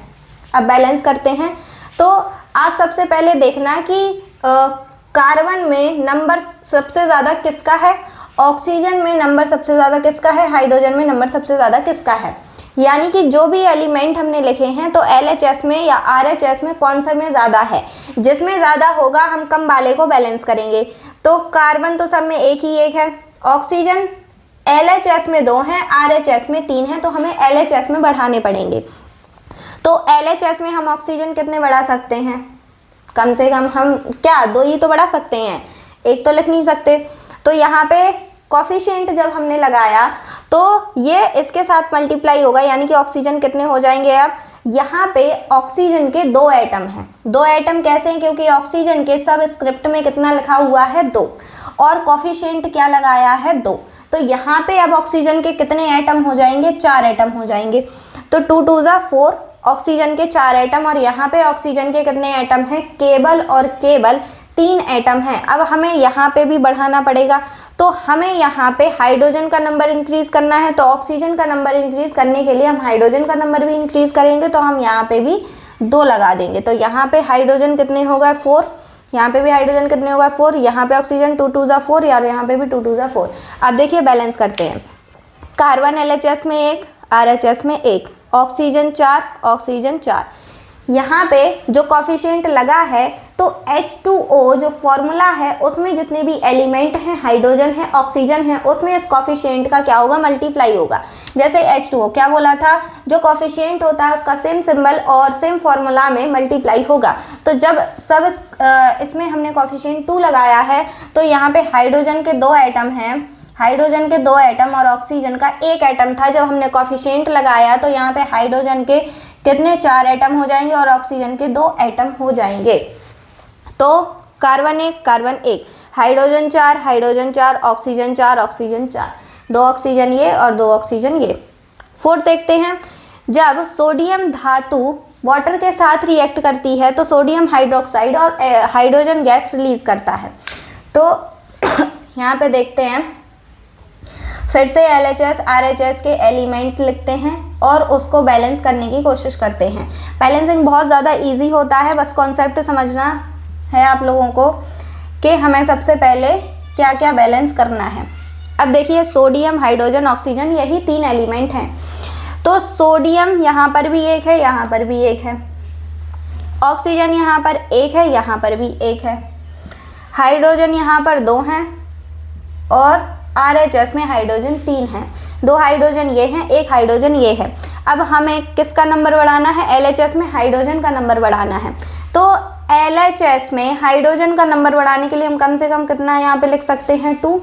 अब बैलेंस करते हैं। तो आप सबसे पहले देखना कि कार्बन में नंबर सबसे ज़्यादा किसका है, ऑक्सीजन में नंबर सबसे ज़्यादा किसका है, हाइड्रोजन में नंबर सबसे ज़्यादा किसका है। यानी कि जो भी एलिमेंट हमने लिखे हैं तो LHS में या RHS में कौन सा में ज़्यादा है, जिसमें ज़्यादा होगा हम कम वाले को बैलेंस करेंगे। तो कार्बन तो सब में एक ही एक है, ऑक्सीजन LHS में 2 हैं, RHS में 3 हैं, तो हमें LHS में बढ़ाने पड़ेंगे। तो LHS में हम ऑक्सीजन कितने बढ़ा सकते हैं, कम से कम हम क्या 2 ही तो बढ़ा सकते हैं, 1 तो लिख नहीं सकते। तो यहाँ पे कोफिशिएंट जब हमने लगाया तो ये इसके साथ मल्टीप्लाई होगा, यानी कि ऑक्सीजन कितने हो जाएंगे। अब यहाँ पे ऑक्सीजन के 2 एटम हैं। 2 एटम कैसे हैं, क्योंकि ऑक्सीजन के सब स्क्रिप्ट में कितना लिखा हुआ है 2 और कोफिशिएंट क्या लगाया है 2। तो यहाँ पे अब ऑक्सीजन के कितने एटम हो जाएंगे, 4 एटम हो जाएंगे। तो 2 2 जा 4, ऑक्सीजन के 4 एटम और यहाँ पे ऑक्सीजन के कितने एटम हैं, केवल और केवल 3 एटम हैं। अब हमें यहाँ पे भी बढ़ाना पड़ेगा। तो हमें यहाँ पे हाइड्रोजन का नंबर इंक्रीज करना है, तो ऑक्सीजन का नंबर इंक्रीज करने के लिए हम हाइड्रोजन का नंबर भी इंक्रीज करेंगे, तो हम यहाँ पे भी 2 लगा देंगे। तो यहाँ पे हाइड्रोजन कितने होगा 4, यहाँ पे भी हाइड्रोजन कितने होगा 4, यहाँ पे ऑक्सीजन 2 2 जा 4 और यहाँ पे भी 2 2 जा 4। अब देखिए बैलेंस करते हैं। कार्बन LHS में 1, RHS में 1, ऑक्सीजन 4, ऑक्सीजन 4। यहाँ पे जो कॉफिशिएंट लगा है तो H2O जो फॉर्मूला है उसमें जितने भी एलिमेंट हैं, हाइड्रोजन है, ऑक्सीजन है, उसमें इस कॉफिशिएंट का क्या होगा, मल्टीप्लाई होगा। जैसे H2O क्या बोला था, जो कॉफिशिएंट होता है उसका सेम सिंबल और सेम फॉर्मूला में मल्टीप्लाई होगा। तो जब सब इसमें हमने कॉफिशिएंट 2 लगाया है तो यहाँ पे हाइड्रोजन के 2 एटम हैं, हाइड्रोजन के 2 एटम और ऑक्सीजन का 1 एटम था। जब हमने कॉफिशिएंट लगाया तो यहाँ पे हाइड्रोजन के कितने 4 एटम हो जाएंगे और ऑक्सीजन के 2 एटम हो जाएंगे। तो carbon 1 carbon 1, hydrogen 4 hydrogen 4, oxygen 4 oxygen 4, 2 oxygen ये और 2 ऑक्सीजन ये। 4 देखते हैं, जब सोडियम धातु वाटर के साथ रिएक्ट करती है तो सोडियम हाइड्रोक्साइड और हाइड्रोजन गैस रिलीज करता है। तो यहाँ पे देखते हैं, फिर से LHS RHS के एलिमेंट लिखते हैं और उसको बैलेंस करने की कोशिश करते हैं। बैलेंसिंग बहुत ज़्यादा इजी होता है, बस कॉन्सेप्ट समझना है आप लोगों को कि हमें सबसे पहले क्या क्या बैलेंस करना है। अब देखिए सोडियम हाइड्रोजन ऑक्सीजन यही 3 एलिमेंट हैं। तो सोडियम यहाँ पर भी 1 है, यहाँ पर भी 1 है, ऑक्सीजन यहाँ पर 1 है, यहाँ पर भी 1 है, हाइड्रोजन यहाँ पर 2 हैं और RHS में हाइड्रोजन 3 है। 2 हाइड्रोजन ये हैं, 1 हाइड्रोजन ये है। अब हमें किसका नंबर बढ़ाना है, LHS में हाइड्रोजन का नंबर बढ़ाना है। तो LHS में हाइड्रोजन का नंबर बढ़ाने के लिए हम कम से कम कितना यहाँ पे लिख सकते हैं 2।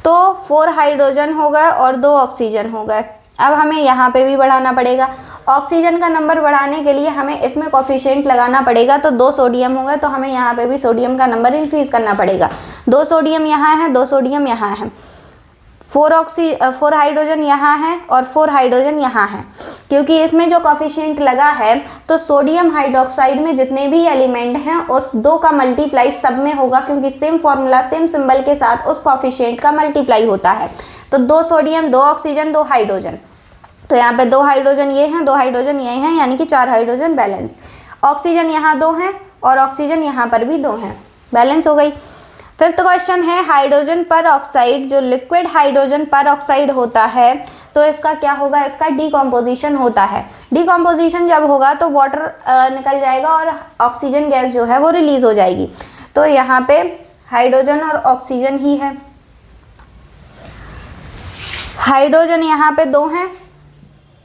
तो 4 हाइड्रोजन हो गए और 2 ऑक्सीजन हो गए। अब हमें यहाँ पे भी बढ़ाना पड़ेगा। ऑक्सीजन का नंबर बढ़ाने के लिए हमें इसमें कॉफिशिएंट लगाना पड़ेगा। तो 2 सोडियम हो गए, तो हमें यहाँ पे भी सोडियम का नंबर इंक्रीज करना पड़ेगा। 2 सोडियम यहाँ है, 2 सोडियम यहाँ है, 4 हाइड्रोजन यहाँ है और 4 हाइड्रोजन यहाँ है। क्योंकि इसमें जो कॉफिशिएंट लगा है तो सोडियम हाइड्रोक्साइड में जितने भी एलिमेंट हैं उस 2 का मल्टीप्लाई सब में होगा, क्योंकि सेम फॉर्मूला सेम सिंबल के साथ उस कॉफिशिएंट का मल्टीप्लाई होता है। तो 2 सोडियम 2 ऑक्सीजन 2 हाइड्रोजन, तो यहाँ पे 2 हाइड्रोजन ये हैं, 2 हाइड्रोजन ये हैं, यानी कि 4 हाइड्रोजन बैलेंस। ऑक्सीजन यहाँ 2 हैं और ऑक्सीजन यहाँ पर भी 2 हैं, बैलेंस हो गई। 5th क्वेश्चन है, हाइड्रोजन पर ऑक्साइड जो लिक्विड हाइड्रोजन पर ऑक्साइड होता है तो इसका क्या होगा, इसका डीकॉम्पोजिशन होता है। डीकॉम्पोजिशन जब होगा तो वाटर निकल जाएगा और ऑक्सीजन गैस जो है वो रिलीज हो जाएगी। तो यहाँ पे हाइड्रोजन और ऑक्सीजन ही है। हाइड्रोजन यहाँ पे 2 हैं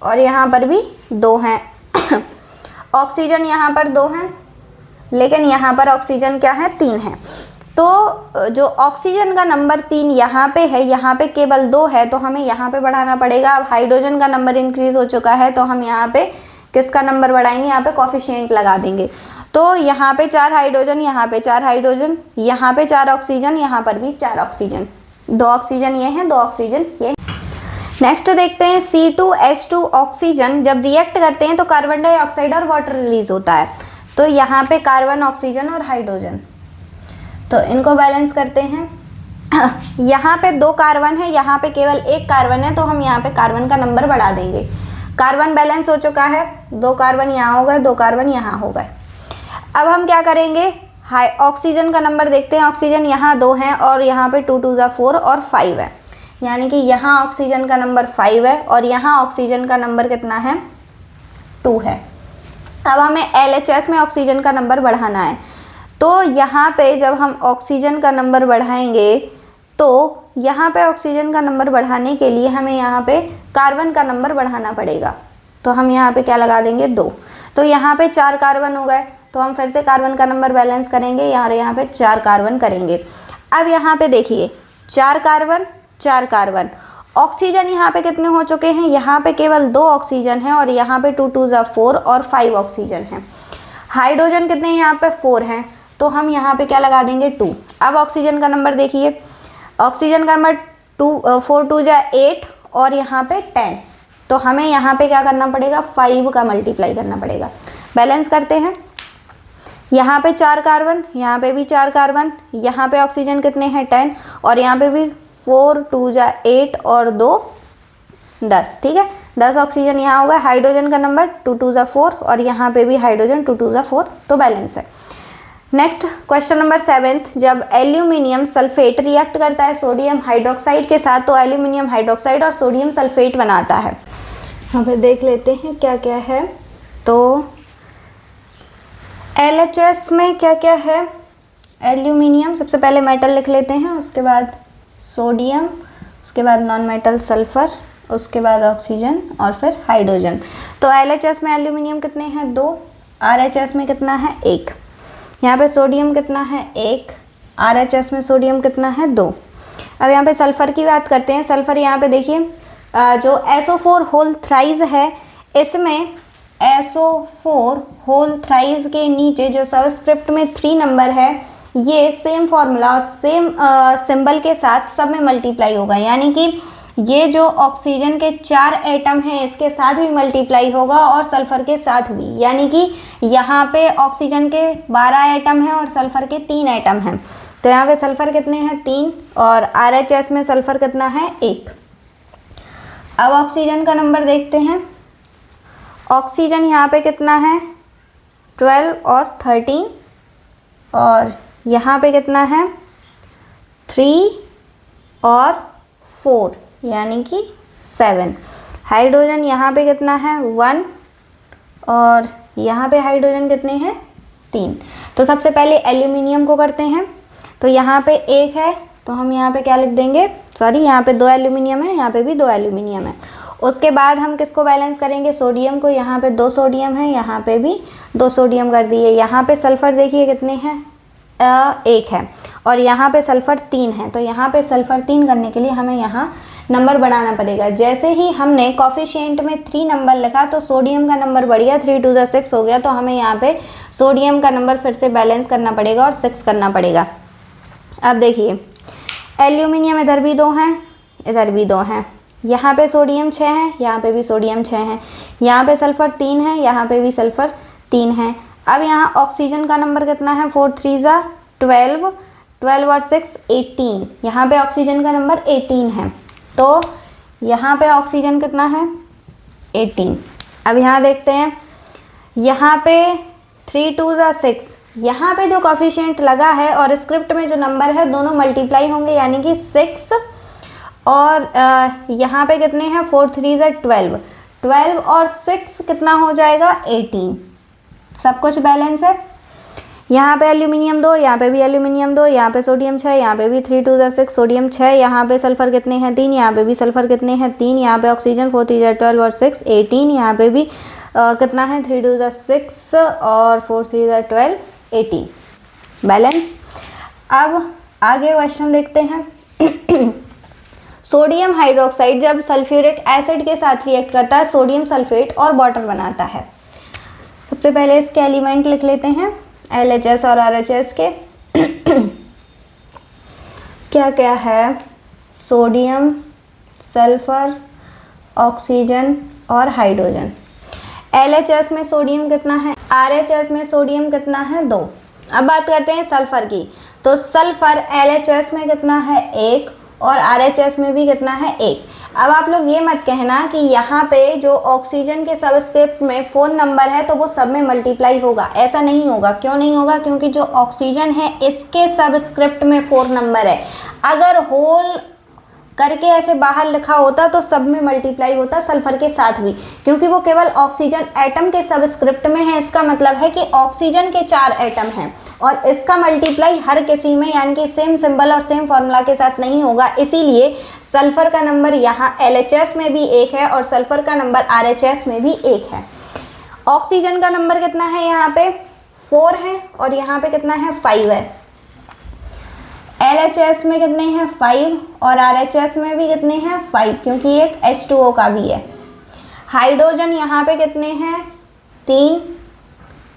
और यहाँ पर भी 2 हैं। ऑक्सीजन यहाँ पर 2 हैं, लेकिन यहाँ पर ऑक्सीजन क्या है 3 है। तो जो ऑक्सीजन का नंबर 3 यहाँ पे है, यहाँ पे केवल 2 है, तो हमें यहाँ पे बढ़ाना पड़ेगा। अब हाइड्रोजन का नंबर इंक्रीज हो चुका है तो हम यहाँ पे किसका नंबर बढ़ाएंगे, यहाँ पे कॉफिशिएंट लगा देंगे। तो यहाँ पे 4 हाइड्रोजन, यहाँ पे 4 हाइड्रोजन, यहाँ पे 4 ऑक्सीजन, यहाँ पर भी 4 ऑक्सीजन, 2 ऑक्सीजन ये हैं, 2 ऑक्सीजन ये। नेक्स्ट देखते हैं, C2H2 ऑक्सीजन जब रिएक्ट करते हैं तो कार्बन डाइऑक्साइड और वाटर रिलीज होता है। तो यहाँ पे कार्बन ऑक्सीजन और हाइड्रोजन, तो इनको बैलेंस करते हैं। यहाँ पे 2 कार्बन है, यहाँ पे केवल 1 कार्बन है, तो हम यहाँ पे कार्बन का नंबर बढ़ा देंगे। कार्बन बैलेंस हो चुका है, 2 कार्बन यहाँ हो गए, 2 कार्बन यहाँ हो गए। अब हम क्या करेंगे, ऑक्सीजन का नंबर देखते हैं। ऑक्सीजन यहाँ 2 हैं और यहाँ पे 2 2 जा 4 और 5 है, यानी कि यहाँ ऑक्सीजन का नंबर 5 है और यहाँ ऑक्सीजन का नंबर कितना है 2 है। अब हमें LHS में ऑक्सीजन का नंबर बढ़ाना है। तो यहाँ पे जब हम ऑक्सीजन का नंबर बढ़ाएंगे तो यहाँ पे ऑक्सीजन का नंबर बढ़ाने के लिए हमें यहाँ पे कार्बन का नंबर बढ़ाना पड़ेगा। तो हम यहाँ पे क्या लगा देंगे 2। तो यहाँ पे 4 कार्बन हो गए, तो हम फिर से कार्बन का नंबर बैलेंस करेंगे, यहाँ पे 4 कार्बन करेंगे। अब यहाँ पे देखिए 4 कार्बन 4 कार्बन, ऑक्सीजन यहाँ पे कितने हो चुके हैं, यहाँ पे केवल 2 ऑक्सीजन है और यहाँ पे 2 2 जा 4 और 5 ऑक्सीजन है। हाइड्रोजन कितने यहाँ पे 4 हैं, तो हम यहाँ पे क्या लगा देंगे 2। अब ऑक्सीजन का नंबर देखिए, ऑक्सीजन का नंबर 4 2 जा 8 और यहाँ पे 10, तो हमें यहाँ पे क्या करना पड़ेगा 5 का मल्टीप्लाई करना पड़ेगा। बैलेंस करते हैं, यहाँ पे 4 कार्बन, यहाँ पे भी 4 कार्बन, यहाँ पे ऑक्सीजन कितने हैं 10 और यहाँ पे भी 4 2 जा 8 और 2 10, ठीक है 10 ऑक्सीजन यहाँ होगा। हाइड्रोजन का नंबर 2 2 जा 4 और यहाँ पे भी हाइड्रोजन 2 2 जा 4, तो बैलेंस है। नेक्स्ट क्वेश्चन नंबर 7, जब एल्यूमिनियम सल्फेट रिएक्ट करता है सोडियम हाइड्रोक्साइड के साथ तो एल्यूमिनियम हाइड्रोक्साइड और सोडियम सल्फेट बनाता है। यहाँ पे देख लेते हैं क्या क्या है। तो LHS में क्या क्या है, एल्यूमिनियम, सबसे पहले मेटल लिख लेते हैं, उसके बाद सोडियम, उसके बाद नॉन मेटल सल्फर, उसके बाद ऑक्सीजन और फिर हाइड्रोजन। तो LHS में एल्यूमिनियम कितने हैं, 2, RHS में कितना है, 1, यहाँ पे सोडियम कितना है, 1, RHS में सोडियम कितना है, 2। अब यहाँ पे सल्फर की बात करते हैं। सल्फर यहाँ पे देखिए जो SO4 होल थ्राइज है, इसमें SO4 होल थ्राइज के नीचे जो सबस्क्रिप्ट में 3 नंबर है, ये सेम फॉर्मूला और सेम सिंबल के साथ सब में मल्टीप्लाई होगा, यानी कि ये जो ऑक्सीजन के 4 एटम हैं इसके साथ भी मल्टीप्लाई होगा और सल्फर के साथ भी, यानी कि यहाँ पे ऑक्सीजन के 12 एटम हैं और सल्फर के 3 एटम हैं। तो यहाँ पे सल्फर कितने हैं, 3, और RHS में सल्फर कितना है, 1। अब ऑक्सीजन का नंबर देखते हैं। ऑक्सीजन यहाँ पे कितना है, 12 और 13, और यहाँ पे कितना है, 3 और 4, यानी कि 7। हाइड्रोजन यहाँ पे कितना है, 1, और यहाँ पे हाइड्रोजन कितने हैं, 3। तो सबसे पहले एल्यूमिनियम को करते हैं। तो यहाँ पे 1 है तो हम यहाँ पे क्या लिख देंगे, सॉरी यहाँ पे 2 एल्यूमिनियम है, यहाँ पे भी 2 एल्यूमिनियम है। उसके बाद हम किसको बैलेंस करेंगे, सोडियम को। यहाँ पे 2 सोडियम है, यहाँ पे भी 2 सोडियम कर दिए। यहाँ पे सल्फर देखिए कितने हैं, 1 है, और यहाँ पे सल्फर 3 है। तो यहाँ पे सल्फर 3 करने के लिए हमें यहाँ नंबर बढ़ाना पड़ेगा। जैसे ही हमने कॉफिशिएंट में 3 नंबर लिखा तो सोडियम का नंबर बढ़ गया, 3 to the 6 हो गया। तो हमें यहाँ पे सोडियम का नंबर फिर से बैलेंस करना पड़ेगा और 6 करना पड़ेगा। अब देखिए एल्यूमिनियम इधर भी 2 हैं, इधर भी 2 हैं, यहाँ पे सोडियम 6 है, यहाँ पे भी सोडियम 6 है, यहाँ पे सल्फर 3 है, यहाँ पे भी सल्फर 3 है। अब यहाँ ऑक्सीजन का नंबर कितना है, 4 3 जा 12, 12 और 6 18, यहाँ पे ऑक्सीजन का नंबर 18 है। तो यहाँ पे ऑक्सीजन कितना है, 18। अब यहाँ देखते हैं, यहाँ पे 3 2 जा 6, यहाँ पे जो कोफिशिएंट लगा है और स्क्रिप्ट में जो नंबर है दोनों मल्टीप्लाई होंगे, यानी कि 6, और यहाँ पे कितने हैं, 4 3 जा 12, 12 और 6 कितना हो जाएगा, 18। सब कुछ बैलेंस है। यहाँ पे एल्यूमिनियम 2, यहाँ पे भी एल्यूमिनियम 2, यहाँ पे सोडियम 6, यहाँ पे भी 3 2 जा 6 सोडियम 6, यहाँ पे सल्फर कितने हैं, 3, यहाँ पे भी सल्फर कितने हैं, 3, यहाँ पे ऑक्सीजन 4 3 जा 12 और 6 18, यहाँ पे भी कितना है, 3 2 जा 6 और 4 3 जा 12 18, बैलेंस। अब आगे क्वेश्चन देखते हैं। सोडियम हाइड्रोक्साइड जब सल्फ्यूरिक एसिड के साथ रिएक्ट करता है सोडियम सल्फेट और वाटर बनाता है। सबसे पहले इसके एलिमेंट लिख लेते हैं, LHS और RHS के। क्या क्या है, सोडियम, सल्फर, ऑक्सीजन और हाइड्रोजन। LHS में सोडियम कितना है, RHS में सोडियम कितना है, 2। अब बात करते हैं सल्फर की। तो सल्फर LHS में कितना है, 1, और RHS में भी कितना है, 1। अब आप लोग ये मत कहना कि यहाँ पे जो ऑक्सीजन के सबस्क्रिप्ट में 4 नंबर है तो वो सब में मल्टीप्लाई होगा, ऐसा नहीं होगा। क्यों नहीं होगा, क्योंकि जो ऑक्सीजन है इसके सबस्क्रिप्ट में 4 नंबर है। अगर होल करके ऐसे बाहर लिखा होता तो सब में मल्टीप्लाई होता, सल्फर के साथ भी, क्योंकि वो केवल ऑक्सीजन एटम के सबस्क्रिप्ट में है। इसका मतलब है कि ऑक्सीजन के 4 एटम हैं और इसका मल्टीप्लाई हर किसी में, यानी कि सेम सिंबल और सेम फॉर्मूला के साथ नहीं होगा। इसीलिए सल्फर का नंबर यहाँ LHS में भी 1 है और सल्फर का नंबर RHS में भी 1 है। ऑक्सीजन का नंबर कितना है, यहाँ पे 4 है और यहाँ पे कितना है, 5 है। LHS में कितने हैं, 5, और RHS में भी कितने हैं, 5, क्योंकि एक H2O का भी है। हाइड्रोजन यहाँ पे कितने हैं, 3,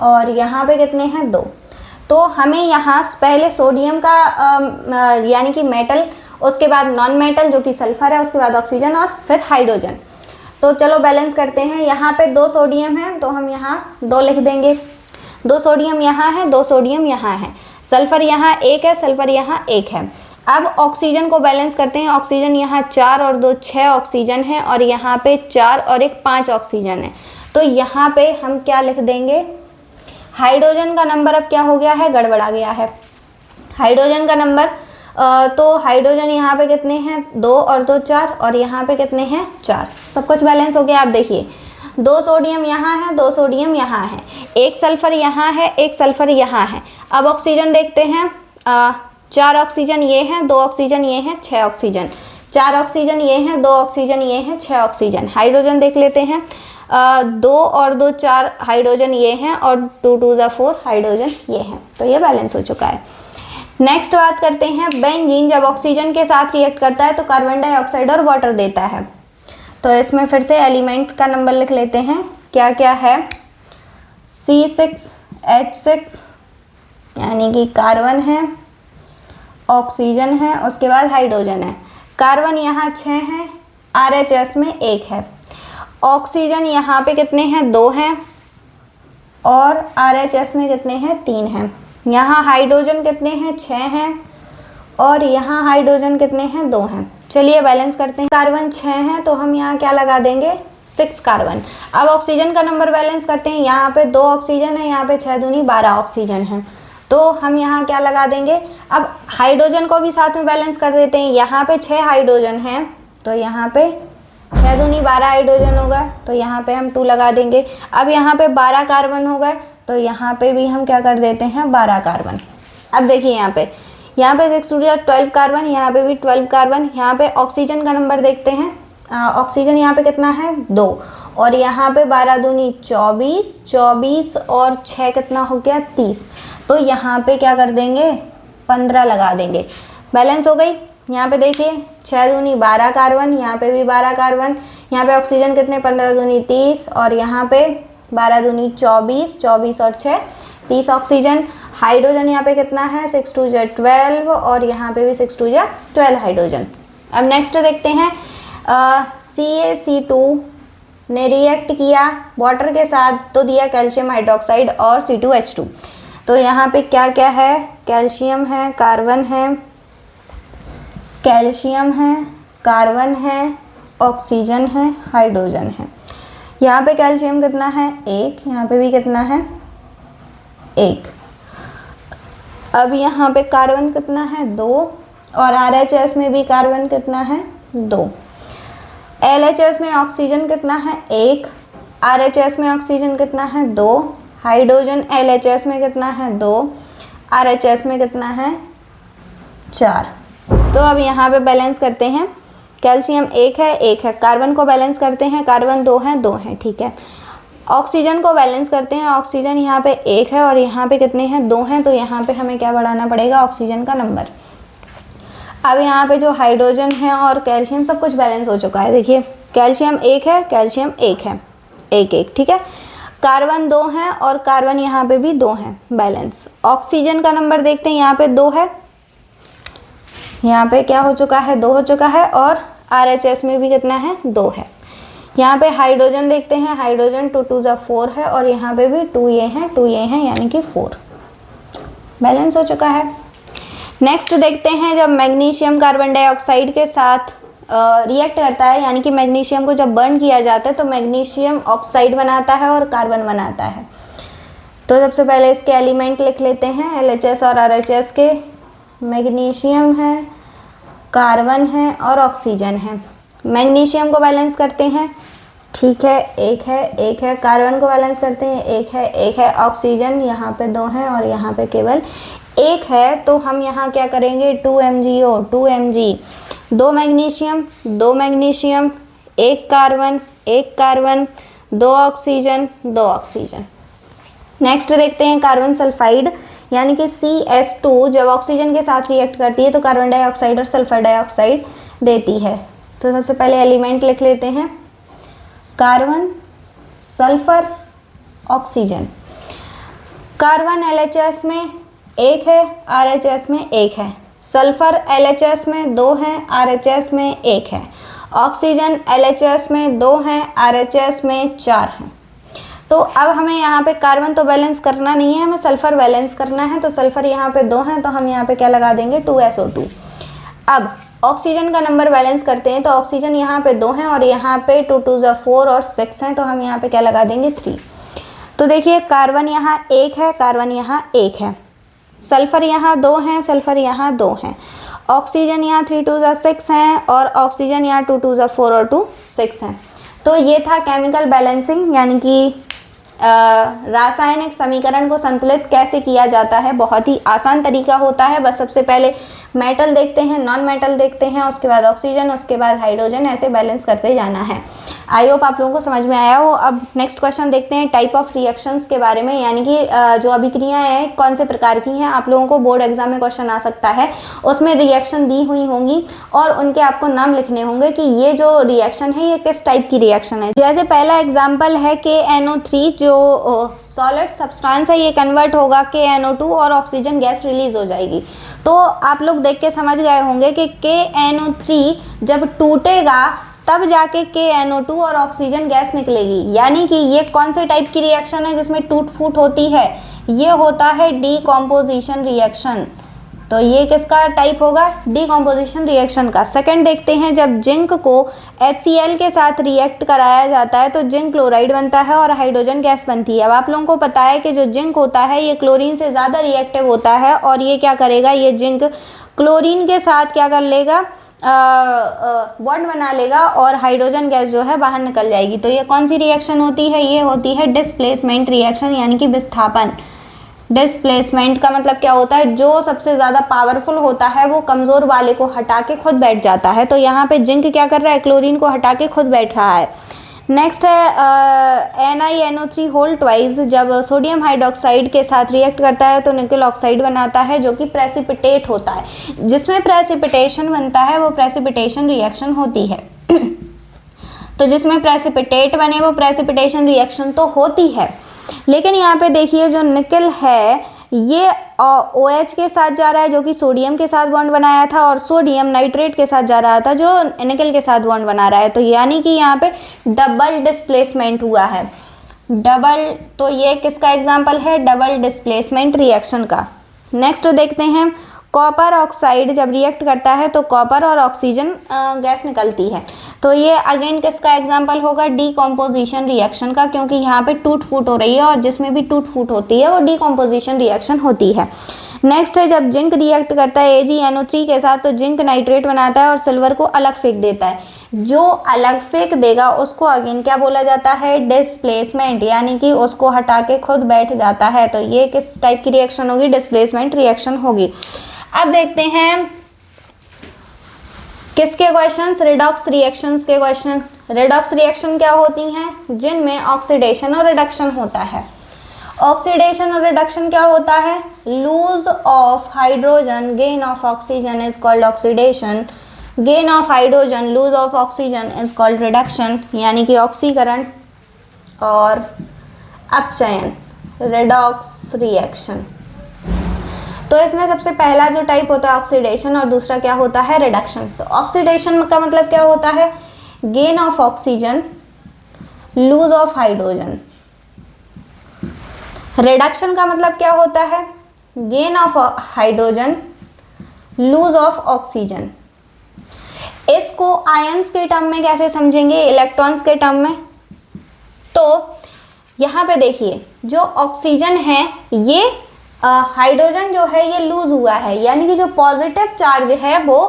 और यहाँ पे कितने हैं, 2। तो हमें यहाँ पहले सोडियम का यानी कि मेटल, उसके बाद नॉन मेटल जो कि सल्फर है, उसके बाद ऑक्सीजन और फिर हाइड्रोजन। तो चलो बैलेंस करते हैं। यहाँ पे 2 सोडियम है तो हम यहाँ 2 लिख देंगे, 2 सोडियम यहाँ है, 2 सोडियम यहाँ है। सल्फर यहाँ 1 है, सल्फर यहाँ 1 है। अब ऑक्सीजन को बैलेंस करते हैं। ऑक्सीजन यहाँ 4 और 2 6 ऑक्सीजन है, और यहाँ पे 4 और 1 5 ऑक्सीजन है। तो यहाँ पे हम क्या लिख देंगे, हाइड्रोजन का नंबर अब क्या हो गया है, गड़बड़ा गया है। हाइड्रोजन का नंबर तो हाइड्रोजन यहाँ पे कितने हैं, 2 और 2 4, और यहाँ पे कितने हैं, 4। सब कुछ बैलेंस हो गया। आप देखिए 2 सोडियम यहाँ है, 2 सोडियम यहाँ है, 1 सल्फर यहाँ है, 1 सल्फर यहाँ है। अब ऑक्सीजन देखते हैं, 4 ऑक्सीजन ये हैं, 2 ऑक्सीजन ये हैं, 6 ऑक्सीजन। 4 ऑक्सीजन ये हैं, 2 ऑक्सीजन ये हैं, 6 ऑक्सीजन। हाइड्रोजन देख लेते हैं, 2 और 2 4 हाइड्रोजन ये हैं, और 2 2 4 हाइड्रोजन ये हैं। तो ये बैलेंस हो चुका है। नेक्स्ट बात करते हैं, बेंजीन जब ऑक्सीजन के साथ रिएक्ट करता है तो कार्बन डाइऑक्साइड और वाटर देता है। तो इसमें फिर से एलिमेंट का नंबर लिख लेते हैं, क्या क्या है, C6H6 यानी कि कार्बन है, ऑक्सीजन है, उसके बाद हाइड्रोजन है। कार्बन यहाँ 6 है, RHS में 1 है। ऑक्सीजन यहाँ पे कितने हैं, 2 हैं, और RHS में कितने हैं, 3 हैं। यहाँ हाइड्रोजन कितने हैं, 6 हैं, और यहाँ हाइड्रोजन कितने हैं, 2 हैं। चलिए बैलेंस करते हैं। कार्बन 6 है तो हम यहाँ क्या लगा देंगे, 6 कार्बन। अब ऑक्सीजन का नंबर बैलेंस करते हैं। यहाँ पे 2 ऑक्सीजन है, यहाँ पे 6 दूनी 12 ऑक्सीजन है, तो हम यहाँ क्या लगा देंगे। अब हाइड्रोजन को भी साथ में बैलेंस कर देते हैं। यहाँ पे 6 हाइड्रोजन है, तो यहाँ पे 6 दूनी 12 हाइड्रोजन होगा, तो यहाँ पे हम 2 लगा देंगे। अब यहाँ पे 12 कार्बन हो गए, तो यहाँ पे भी हम क्या कर देते हैं, 12 कार्बन। अब देखिए यहाँ पे 6 2 12 कार्बन, यहाँ पे भी 12 कार्बन। यहाँ पे ऑक्सीजन का नंबर देखते हैं। ऑक्सीजन यहाँ पे कितना है, 2, और यहाँ पे 12 दूनी 24, 24 और 6 कितना हो गया, 30। तो यहाँ पे क्या कर देंगे, 15 लगा देंगे। बैलेंस हो गई। यहाँ पे देखिए 6 दूनी 12 कार्बन, यहाँ पे भी 12 कार्बन। यहाँ पे ऑक्सीजन कितने, 15 दूनी 30, और यहाँ पे 12 दूनी 24, 24 और 6 30 ऑक्सीजन। हाइड्रोजन यहाँ पे कितना है, 6 2 12, और यहाँ पे भी 6 2 12 हाइड्रोजन। अब नेक्स्ट देखते हैं, CaC2 ने रिएक्ट किया वाटर के साथ तो दिया कैल्शियम हाइड्रोक्साइड और C2H2। तो यहाँ पे क्या क्या है, कैल्शियम है, कार्बन है, कैल्शियम है, कार्बन है, ऑक्सीजन है, हाइड्रोजन है। यहाँ पे कैल्शियम कितना है, 1, यहाँ पे भी कितना है, 1। अब यहाँ पे कार्बन कितना है, 2, और RHS में भी कार्बन कितना है, 2। LHS में ऑक्सीजन कितना है, 1, RHS में ऑक्सीजन कितना है, 2, हाइड्रोजन LHS में कितना है, 2, RHS में कितना है, 4। तो अब यहाँ पे बैलेंस करते हैं। कैल्शियम 1 है, 1 है। कार्बन को बैलेंस करते हैं, कार्बन 2 है, 2 है, ठीक है। ऑक्सीजन को बैलेंस करते हैं, ऑक्सीजन यहाँ पे 1 है, और यहाँ पे कितने हैं, 2 हैं। तो यहाँ पे हमें क्या बढ़ाना पड़ेगा, ऑक्सीजन का नंबर। अब यहाँ पे जो हाइड्रोजन है और कैल्शियम सब कुछ बैलेंस हो चुका है। देखिए कैल्शियम 1 है, कैल्शियम 1 है, 1 1, ठीक है। कार्बन 2 है, और कार्बन यहाँ पे भी 2 है, बैलेंस। ऑक्सीजन का नंबर देखते हैं, यहाँ पे 2 है, यहाँ पे क्या हो चुका है, 2 हो चुका है, और RHS में भी कितना है, 2 है। यहाँ पे हाइड्रोजन देखते हैं, हाइड्रोजन 2 2 4 है, और यहाँ पे भी 2 ये हैं, 2 ये हैं, यानी कि 4 बैलेंस हो चुका है। नेक्स्ट देखते हैं, जब मैग्नीशियम कार्बन डाइऑक्साइड के साथ रिएक्ट करता है, यानी कि मैग्नीशियम को जब बर्न किया जाता है तो मैग्नीशियम ऑक्साइड बनाता है और कार्बन बनाता है। तो सबसे पहले इसके एलिमेंट लिख लेते हैं, LHS और RHS के। मैग्नीशियम है, कार्बन है, और ऑक्सीजन है। मैग्नीशियम को बैलेंस करते हैं, ठीक है, 1 है, 1 है। कार्बन को बैलेंस करते हैं, 1 है, 1 है। ऑक्सीजन यहाँ पे 2 है, और यहाँ पे केवल 1 है। तो हम यहाँ क्या करेंगे, 2 MgO, 2 Mg, 2 magnesium, 2 magnesium, 1 carbon, 1 carbon, 2 oxygen, 2 oxygen. Next देखते हैं कार्बन सल्फाइड, यानी कि CS2 जब ऑक्सीजन के साथ रिएक्ट करती है तो कार्बन डाइऑक्साइड और सल्फर डाइऑक्साइड देती है। तो सबसे पहले एलिमेंट लिख लेते हैं, carbon, sulphur, oxygen. Carbon LHS में 1 है, RHS में 1 है। सल्फर LHS में 2 है, RHS में 1 है। ऑक्सीजन LHS में 2 है, RHS में 4 है। तो अब हमें यहाँ पे कार्बन तो बैलेंस करना नहीं है, हमें सल्फर बैलेंस करना है। तो सल्फर यहाँ पे 2 हैं, तो हम यहाँ पे क्या लगा देंगे, 2SO2। अब ऑक्सीजन का नंबर बैलेंस करते हैं, तो ऑक्सीजन यहाँ पे 2 हैं, और यहाँ पे 2 2 4 और 6 हैं, तो हम यहाँ पे क्या लगा देंगे, 3। तो देखिए कार्बन यहाँ 1 है, कार्बन यहाँ 1 है, सल्फर यहाँ 2 हैं, सल्फर यहाँ 2 हैं, ऑक्सीजन यहाँ 3 2 6 हैं और ऑक्सीजन यहाँ 2 2 4 और 2 6 हैं। तो ये था केमिकल बैलेंसिंग, यानी कि रासायनिक समीकरण को संतुलित कैसे किया जाता है। बहुत ही आसान तरीका होता है, बस सबसे पहले मेटल देखते हैं, नॉन मेटल देखते हैं, उसके बाद ऑक्सीजन, उसके बाद हाइड्रोजन, ऐसे बैलेंस करते जाना है। आई होप आप लोगों को समझ में आया हो। अब नेक्स्ट क्वेश्चन देखते हैं टाइप ऑफ रिएक्शंस के बारे में, यानी कि जो अभिक्रियाएं हैं कौन से प्रकार की हैं। आप लोगों को बोर्ड एग्जाम में क्वेश्चन आ सकता है, उसमें रिएक्शन दी हुई होंगी और उनके आपको नाम लिखने होंगे कि ये जो रिएक्शन है ये किस टाइप की रिएक्शन है। जैसे पहला एग्जाम्पल है KNO3, जो सॉलिड सब्सटेंस है, ये कन्वर्ट होगा KNO2 और ऑक्सीजन गैस रिलीज हो जाएगी। तो आप लोग देख के समझ गए होंगे कि KNO3 जब टूटेगा तब जाके KNO2 और ऑक्सीजन गैस निकलेगी, यानी कि ये कौन से टाइप की रिएक्शन है जिसमें टूट फूट होती है, ये होता है डीकॉम्पोजिशन रिएक्शन। तो ये किसका टाइप होगा, डीकॉम्पोजिशन रिएक्शन का। सेकंड देखते हैं, जब जिंक को HCl के साथ रिएक्ट कराया जाता है तो जिंक क्लोराइड बनता है और हाइड्रोजन गैस बनती है। अब आप लोगों को पता है कि जो जिंक होता है ये क्लोरीन से ज़्यादा रिएक्टिव होता है और ये क्या करेगा, ये जिंक क्लोरीन के साथ क्या कर लेगा, बॉन्ड बना लेगा और हाइड्रोजन गैस जो है बाहर निकल जाएगी। तो ये कौन सी रिएक्शन होती है, ये होती है डिस्प्लेसमेंट रिएक्शन, यानी कि विस्थापन। डिस्प्लेसमेंट का मतलब क्या होता है, जो सबसे ज़्यादा पावरफुल होता है वो कमज़ोर वाले को हटा के खुद बैठ जाता है। तो यहाँ पे जिंक क्या कर रहा है, क्लोरीन को हटा के खुद बैठ रहा है। नेक्स्ट है NiNO3 होल ट्वाइस, जब सोडियम हाइड्रोक्साइड के साथ रिएक्ट करता है तो निकल ऑक्साइड बनाता है जो कि प्रेसिपिटेट होता है। जिसमें प्रेसिपिटेशन बनता है वो प्रेसिपिटेशन रिएक्शन होती है। तो जिसमें प्रेसिपिटेट बने वो प्रेसिपिटेशन रिएक्शन तो होती है, लेकिन यहाँ पे देखिए जो निकल है ये OH के साथ जा रहा है जो कि सोडियम के साथ बॉन्ड बनाया था, और सोडियम नाइट्रेट के साथ जा रहा था जो निकल के साथ बॉन्ड बना रहा है। तो यानी कि यहाँ पे डबल डिस्प्लेसमेंट हुआ है, डबल। तो ये किसका एग्जाम्पल है, डबल डिस्प्लेसमेंट रिएक्शन का। नेक्स्ट देखते हैं, कॉपर ऑक्साइड जब रिएक्ट करता है तो कॉपर और ऑक्सीजन गैस निकलती है। तो ये अगेन किसका एग्जाम्पल होगा, डीकॉम्पोजिशन रिएक्शन का, क्योंकि यहाँ पे टूट फूट हो रही है और जिसमें भी टूट फूट होती है वो डीकॉम्पोजिशन रिएक्शन होती है। नेक्स्ट है, जब जिंक रिएक्ट करता है AgNO3 के साथ तो जिंक नाइट्रेट बनाता है और सिल्वर को अलग फेंक देता है। जो अलग फेंक देगा उसको अगेन क्या बोला जाता है, डिस्प्लेसमेंट, यानी कि उसको हटा के खुद बैठ जाता है। तो ये किस टाइप की रिएक्शन होगी, डिस्प्लेसमेंट रिएक्शन होगी। अब देखते हैं किसके क्वेश्चंस, रिडॉक्स रिएक्शंस के क्वेश्चन। रिडॉक्स रिएक्शन क्या होती हैं, जिनमें ऑक्सीडेशन और रिडक्शन होता है। ऑक्सीडेशन और रिडक्शन क्या होता है, lose of hydrogen gain of oxygen is called oxidation, gain of hydrogen lose of oxygen is called reduction, यानी कि ऑक्सीकरण और अपचयन, रिडॉक्स रिएक्शन। तो इसमें सबसे पहला जो टाइप होता है ऑक्सीडेशन और दूसरा क्या होता है, रिडक्शन। तो ऑक्सीडेशन का मतलब क्या होता है, gain of oxygen lose of hydrogen. Reduction का मतलब क्या होता है, gain of hydrogen lose of oxygen. इसको आयंस के टर्म में कैसे समझेंगे, इलेक्ट्रॉन्स के टर्म में। तो यहाँ पे देखिए जो ऑक्सीजन है ये हाइड्रोजन जो है ये लूज हुआ है, यानी कि जो पॉजिटिव चार्ज है वो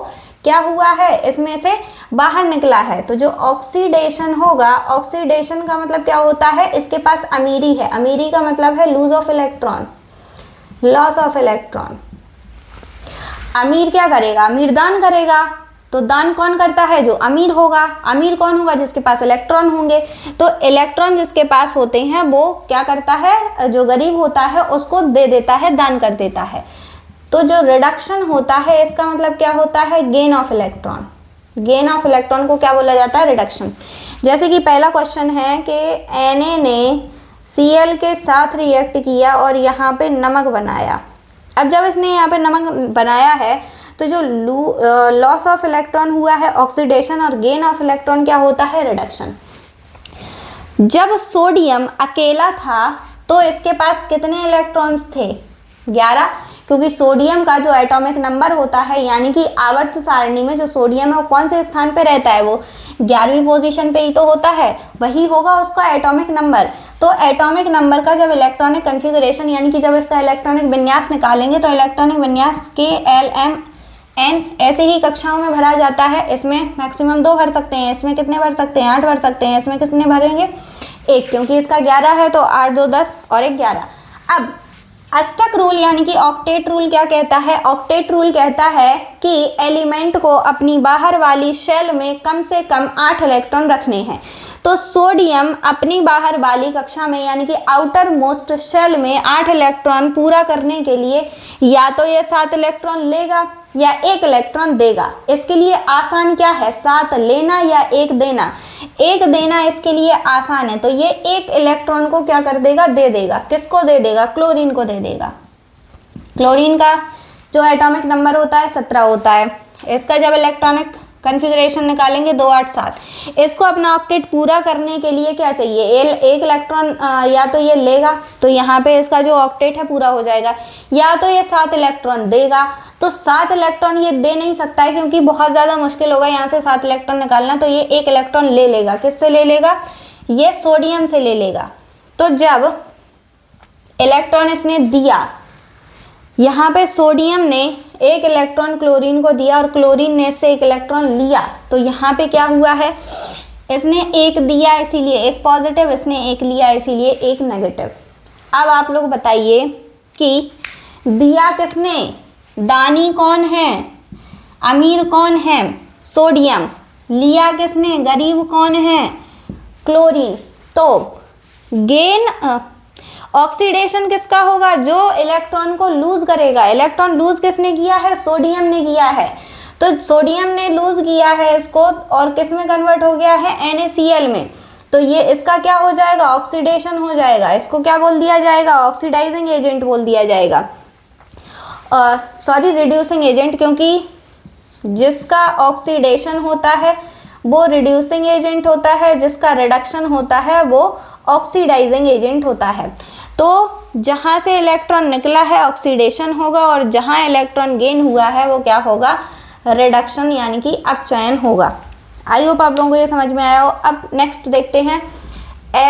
क्या हुआ है, इसमें से बाहर निकला है। तो जो ऑक्सीडेशन होगा, ऑक्सीडेशन का मतलब क्या होता है, इसके पास अमीरी है, अमीरी का मतलब है lose of electron, loss of electron. अमीर क्या करेगा, अमीर दान करेगा। तो दान कौन करता है, जो अमीर होगा। अमीर कौन होगा, जिसके पास इलेक्ट्रॉन होंगे। तो इलेक्ट्रॉन जिसके पास होते हैं वो क्या करता है, जो गरीब होता है उसको दे देता है, दान कर देता है। तो जो रिडक्शन होता है इसका मतलब क्या होता है, gain of electron. Gain of electron को क्या बोला जाता है, रिडक्शन। जैसे कि पहला क्वेश्चन है कि Na ने Cl के साथ रिएक्ट किया और यहाँ पे नमक बनाया। अब जब इसने यहाँ पे नमक बनाया है तो जो लॉस ऑफ इलेक्ट्रॉन हुआ है ऑक्सीडेशन, और गेन ऑफ इलेक्ट्रॉन क्या होता है, रिडक्शन। जब सोडियम अकेला था तो इसके पास कितने इलेक्ट्रॉन्स थे, 11, क्योंकि सोडियम का जो एटॉमिक नंबर होता है, यानी कि आवर्त सारणी में जो सोडियम है वो कौन से स्थान पे रहता है, वो 11वीं पोजीशन पे ही तो होता है, वही होगा उसका एटॉमिक नंबर। तो एटॉमिक नंबर का जब इलेक्ट्रॉनिक कन्फिगरेशन यानी कि जब इसका इलेक्ट्रॉनिक विन्यास निकालेंगे तो इलेक्ट्रॉनिक विन्यास KLMN ऐसे ही कक्षाओं में भरा जाता है। इसमें मैक्सिमम 2 भर सकते हैं, इसमें कितने भर सकते हैं, 8 भर सकते हैं, इसमें कितने भरेंगे 1, क्योंकि इसका 11 है तो 8 2 10 और 1 11। अब अष्टक रूल यानी कि ऑक्टेट रूल क्या कहता है? ऑक्टेट रूल कहता है कि एलिमेंट को अपनी बाहर वाली शेल में कम से कम 8 इलेक्ट्रॉन रखने हैं। तो सोडियम अपनी बाहर वाली कक्षा में यानी कि आउटर मोस्ट शेल में 8 इलेक्ट्रॉन पूरा करने के लिए या तो ये 7 इलेक्ट्रॉन लेगा या 1 इलेक्ट्रॉन देगा। इसके लिए आसान क्या है? 7 लेना या 1 देना। 1 देना इसके लिए आसान है, तो ये 1 इलेक्ट्रॉन को क्या कर देगा? दे देगा। किसको दे देगा? क्लोरीन को दे देगा। क्लोरीन का जो एटॉमिक नंबर होता है 17 होता है। इसका जब इलेक्ट्रॉनिक कन्फिगरेशन निकालेंगे 2 8 7। इसको अपना ऑक्टेट पूरा करने के लिए क्या चाहिए? 1 इलेक्ट्रॉन या तो ये लेगा तो यहाँ पे इसका जो ऑक्टेट है पूरा हो जाएगा, या तो ये 7 इलेक्ट्रॉन देगा। तो 7 इलेक्ट्रॉन ये दे नहीं सकता है क्योंकि बहुत ज़्यादा मुश्किल होगा यहाँ से 7 इलेक्ट्रॉन निकालना, तो ये 1 इलेक्ट्रॉन ले लेगा। किससे ले लेगा? ये सोडियम से ले लेगा। तो जब इलेक्ट्रॉन इसने दिया, यहाँ पे सोडियम ने 1 इलेक्ट्रॉन क्लोरीन को दिया और क्लोरीन ने इससे 1 इलेक्ट्रॉन लिया, तो यहाँ पे क्या हुआ है? इसने 1 दिया इसीलिए 1 पॉजिटिव, इसने 1 लिया इसीलिए 1 नेगेटिव। अब आप लोग बताइए कि दिया किसने? दानी कौन है? अमीर कौन है? सोडियम। लिया किसने? गरीब कौन है? क्लोरीन। तो गेन ऑक्सीडेशन किसका होगा? जो इलेक्ट्रॉन को लूज करेगा। इलेक्ट्रॉन लूज किसने किया है? सोडियम ने किया है। तो सोडियम ने लूज किया है इसको और किस में कन्वर्ट हो गया है? NaCl में। तो ये इसका क्या हो जाएगा? ऑक्सीडेशन हो जाएगा। इसको क्या बोल दिया जाएगा? ऑक्सीडाइजिंग एजेंट बोल दिया जाएगा। सॉरी, रिड्यूसिंग एजेंट, क्योंकि जिसका ऑक्सीडेशन होता है वो रिड्यूसिंग एजेंट होता है, जिसका रिडक्शन होता है वो ऑक्सीडाइजिंग एजेंट होता है। तो जहाँ से इलेक्ट्रॉन निकला है ऑक्सीडेशन होगा और जहाँ इलेक्ट्रॉन गेन हुआ है वो क्या होगा? रिडक्शन यानी कि अपचयन होगा। आई होप आप लोगों को ये समझ में आया हो। अब नेक्स्ट देखते हैं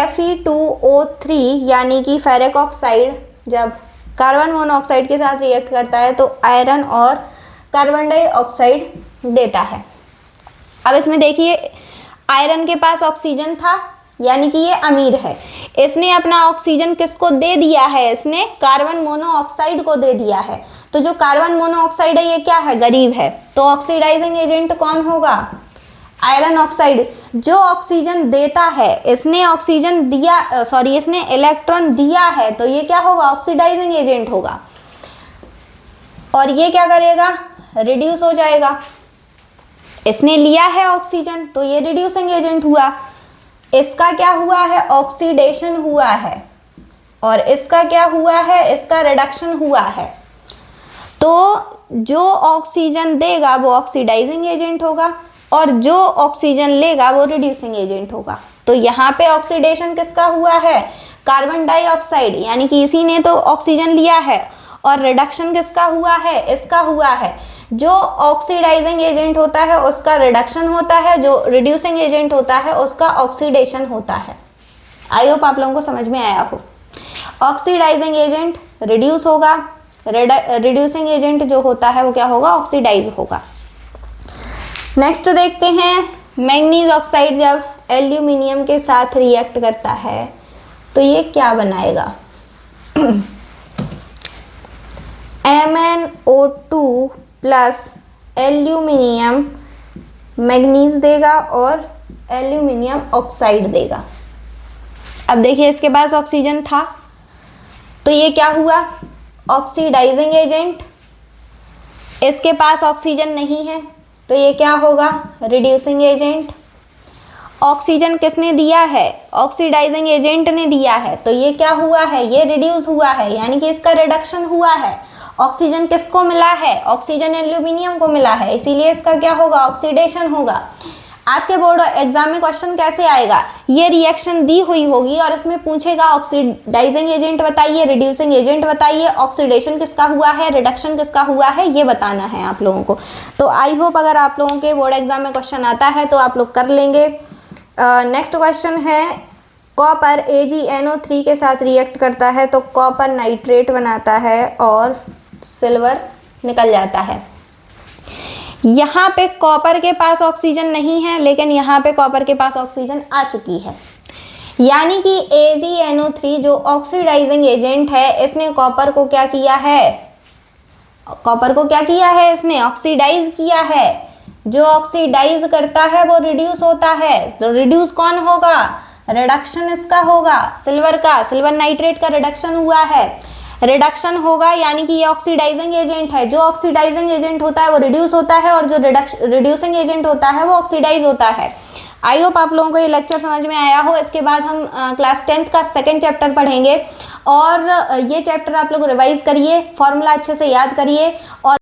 Fe2O3 यानी कि फेरिक ऑक्साइड जब कार्बन मोनोऑक्साइड के साथ रिएक्ट करता है तो आयरन और कार्बन डाइऑक्साइड देता है। अब इसमें देखिए आयरन के पास ऑक्सीजन था यानी कि ये अमीर है। इसने अपना ऑक्सीजन किसको दे दिया है? इसने कार्बन मोनोऑक्साइड को दे दिया है। तो जो कार्बन मोनोऑक्साइड है ये क्या है? गरीब है। तो ऑक्सीडाइजिंग एजेंट कौन होगा? Iron oxide. जो ऑक्सीजन देता है, इसने ऑक्सीजन दिया, इसने इलेक्ट्रॉन दिया है, तो ये क्या होगा? ऑक्सीडाइजिंग एजेंट होगा। और ये क्या करेगा? रिड्यूस हो जाएगा। इसने लिया है ऑक्सीजन तो ये रिड्यूसिंग एजेंट हुआ। इसका क्या हुआ है? ऑक्सीडेशन हुआ है। और इसका क्या हुआ है? इसका रिडक्शन हुआ है। तो जो ऑक्सीजन देगा वो ऑक्सीडाइजिंग एजेंट होगा और जो ऑक्सीजन लेगा वो रिड्यूसिंग एजेंट होगा। तो यहाँ पे ऑक्सीडेशन किसका हुआ है? कार्बन डाइऑक्साइड, यानी कि इसी ने तो ऑक्सीजन लिया है। और रिडक्शन किसका हुआ है? इसका हुआ है। जो ऑक्सीडाइजिंग एजेंट होता है उसका रिडक्शन होता है, जो रिड्यूसिंग एजेंट होता है उसका ऑक्सीडेशन होता है। आई होप आप लोगों को समझ में आया हो। ऑक्सीडाइजिंग एजेंट रिड्यूस होगा, रिड्यूसिंग एजेंट जो होता है वो क्या होगा? ऑक्सीडाइज होगा। नेक्स्ट देखते हैं मैंगनीज ऑक्साइड जब एल्यूमिनियम के साथ रिएक्ट करता है तो ये क्या बनाएगा? MnO2 प्लस एल्यूमिनियम मैग्नीज देगा और एल्यूमिनियम ऑक्साइड देगा। अब देखिए इसके पास ऑक्सीजन था तो ये क्या हुआ? Oxidizing agent. इसके पास ऑक्सीजन नहीं है तो ये क्या होगा? Reducing agent. ऑक्सीजन किसने दिया है? ऑक्सीडाइजिंग एजेंट ने दिया है तो ये क्या हुआ है? ये रिड्यूस हुआ है यानी कि इसका रिडक्शन हुआ है। ऑक्सीजन किसको मिला है? ऑक्सीजन एल्यूमिनियम को मिला है, इसीलिए इसका क्या होगा? ऑक्सीडेशन होगा। आपके बोर्ड एग्जाम में क्वेश्चन कैसे आएगा? ये रिएक्शन दी हुई होगी और इसमें पूछेगा ऑक्सीडाइजिंग एजेंट बताइए, रिड्यूसिंग एजेंट बताइए, ऑक्सीडेशन किसका हुआ है, रिडक्शन किसका हुआ है, ये बताना है आप लोगों को। तो आई होप अगर आप लोगों के बोर्ड एग्जाम में क्वेश्चन आता है तो आप लोग कर लेंगे। नेक्स्ट क्वेश्चन है कॉपर AgNO3 के साथ रिएक्ट करता है तो कॉपर नाइट्रेट बनाता है और सिल्वर निकल जाता है। यहाँ पे कॉपर के पास ऑक्सीजन नहीं है, लेकिन यहाँ पे कॉपर के पास ऑक्सीजन आ चुकी है, यानी कि AgNO3 जो ऑक्सीडाइजिंग एजेंट है, इसने कॉपर को क्या किया है, कॉपर को क्या किया है, इसने ऑक्सीडाइज किया है। जो ऑक्सीडाइज करता है वो रिड्यूस होता है, तो रिड्यूस कौन होगा, रिडक्शन इसका होगा, सिल्वर का, सिल्वर नाइट्रेट का रिडक्शन हुआ है, रिडक्शन होगा, यानी कि ये ऑक्सीडाइजिंग एजेंट है। जो ऑक्सीडाइजिंग एजेंट होता है वो रिड्यूस होता है और जो रिड्यूसिंग एजेंट होता है वो ऑक्सीडाइज होता है। आई होप आप लोगों को ये लेक्चर समझ में आया हो। इसके बाद हम क्लास 10th का सेकंड चैप्टर पढ़ेंगे और ये चैप्टर आप लोग रिवाइज करिए, फॉर्मूला अच्छे से याद करिए और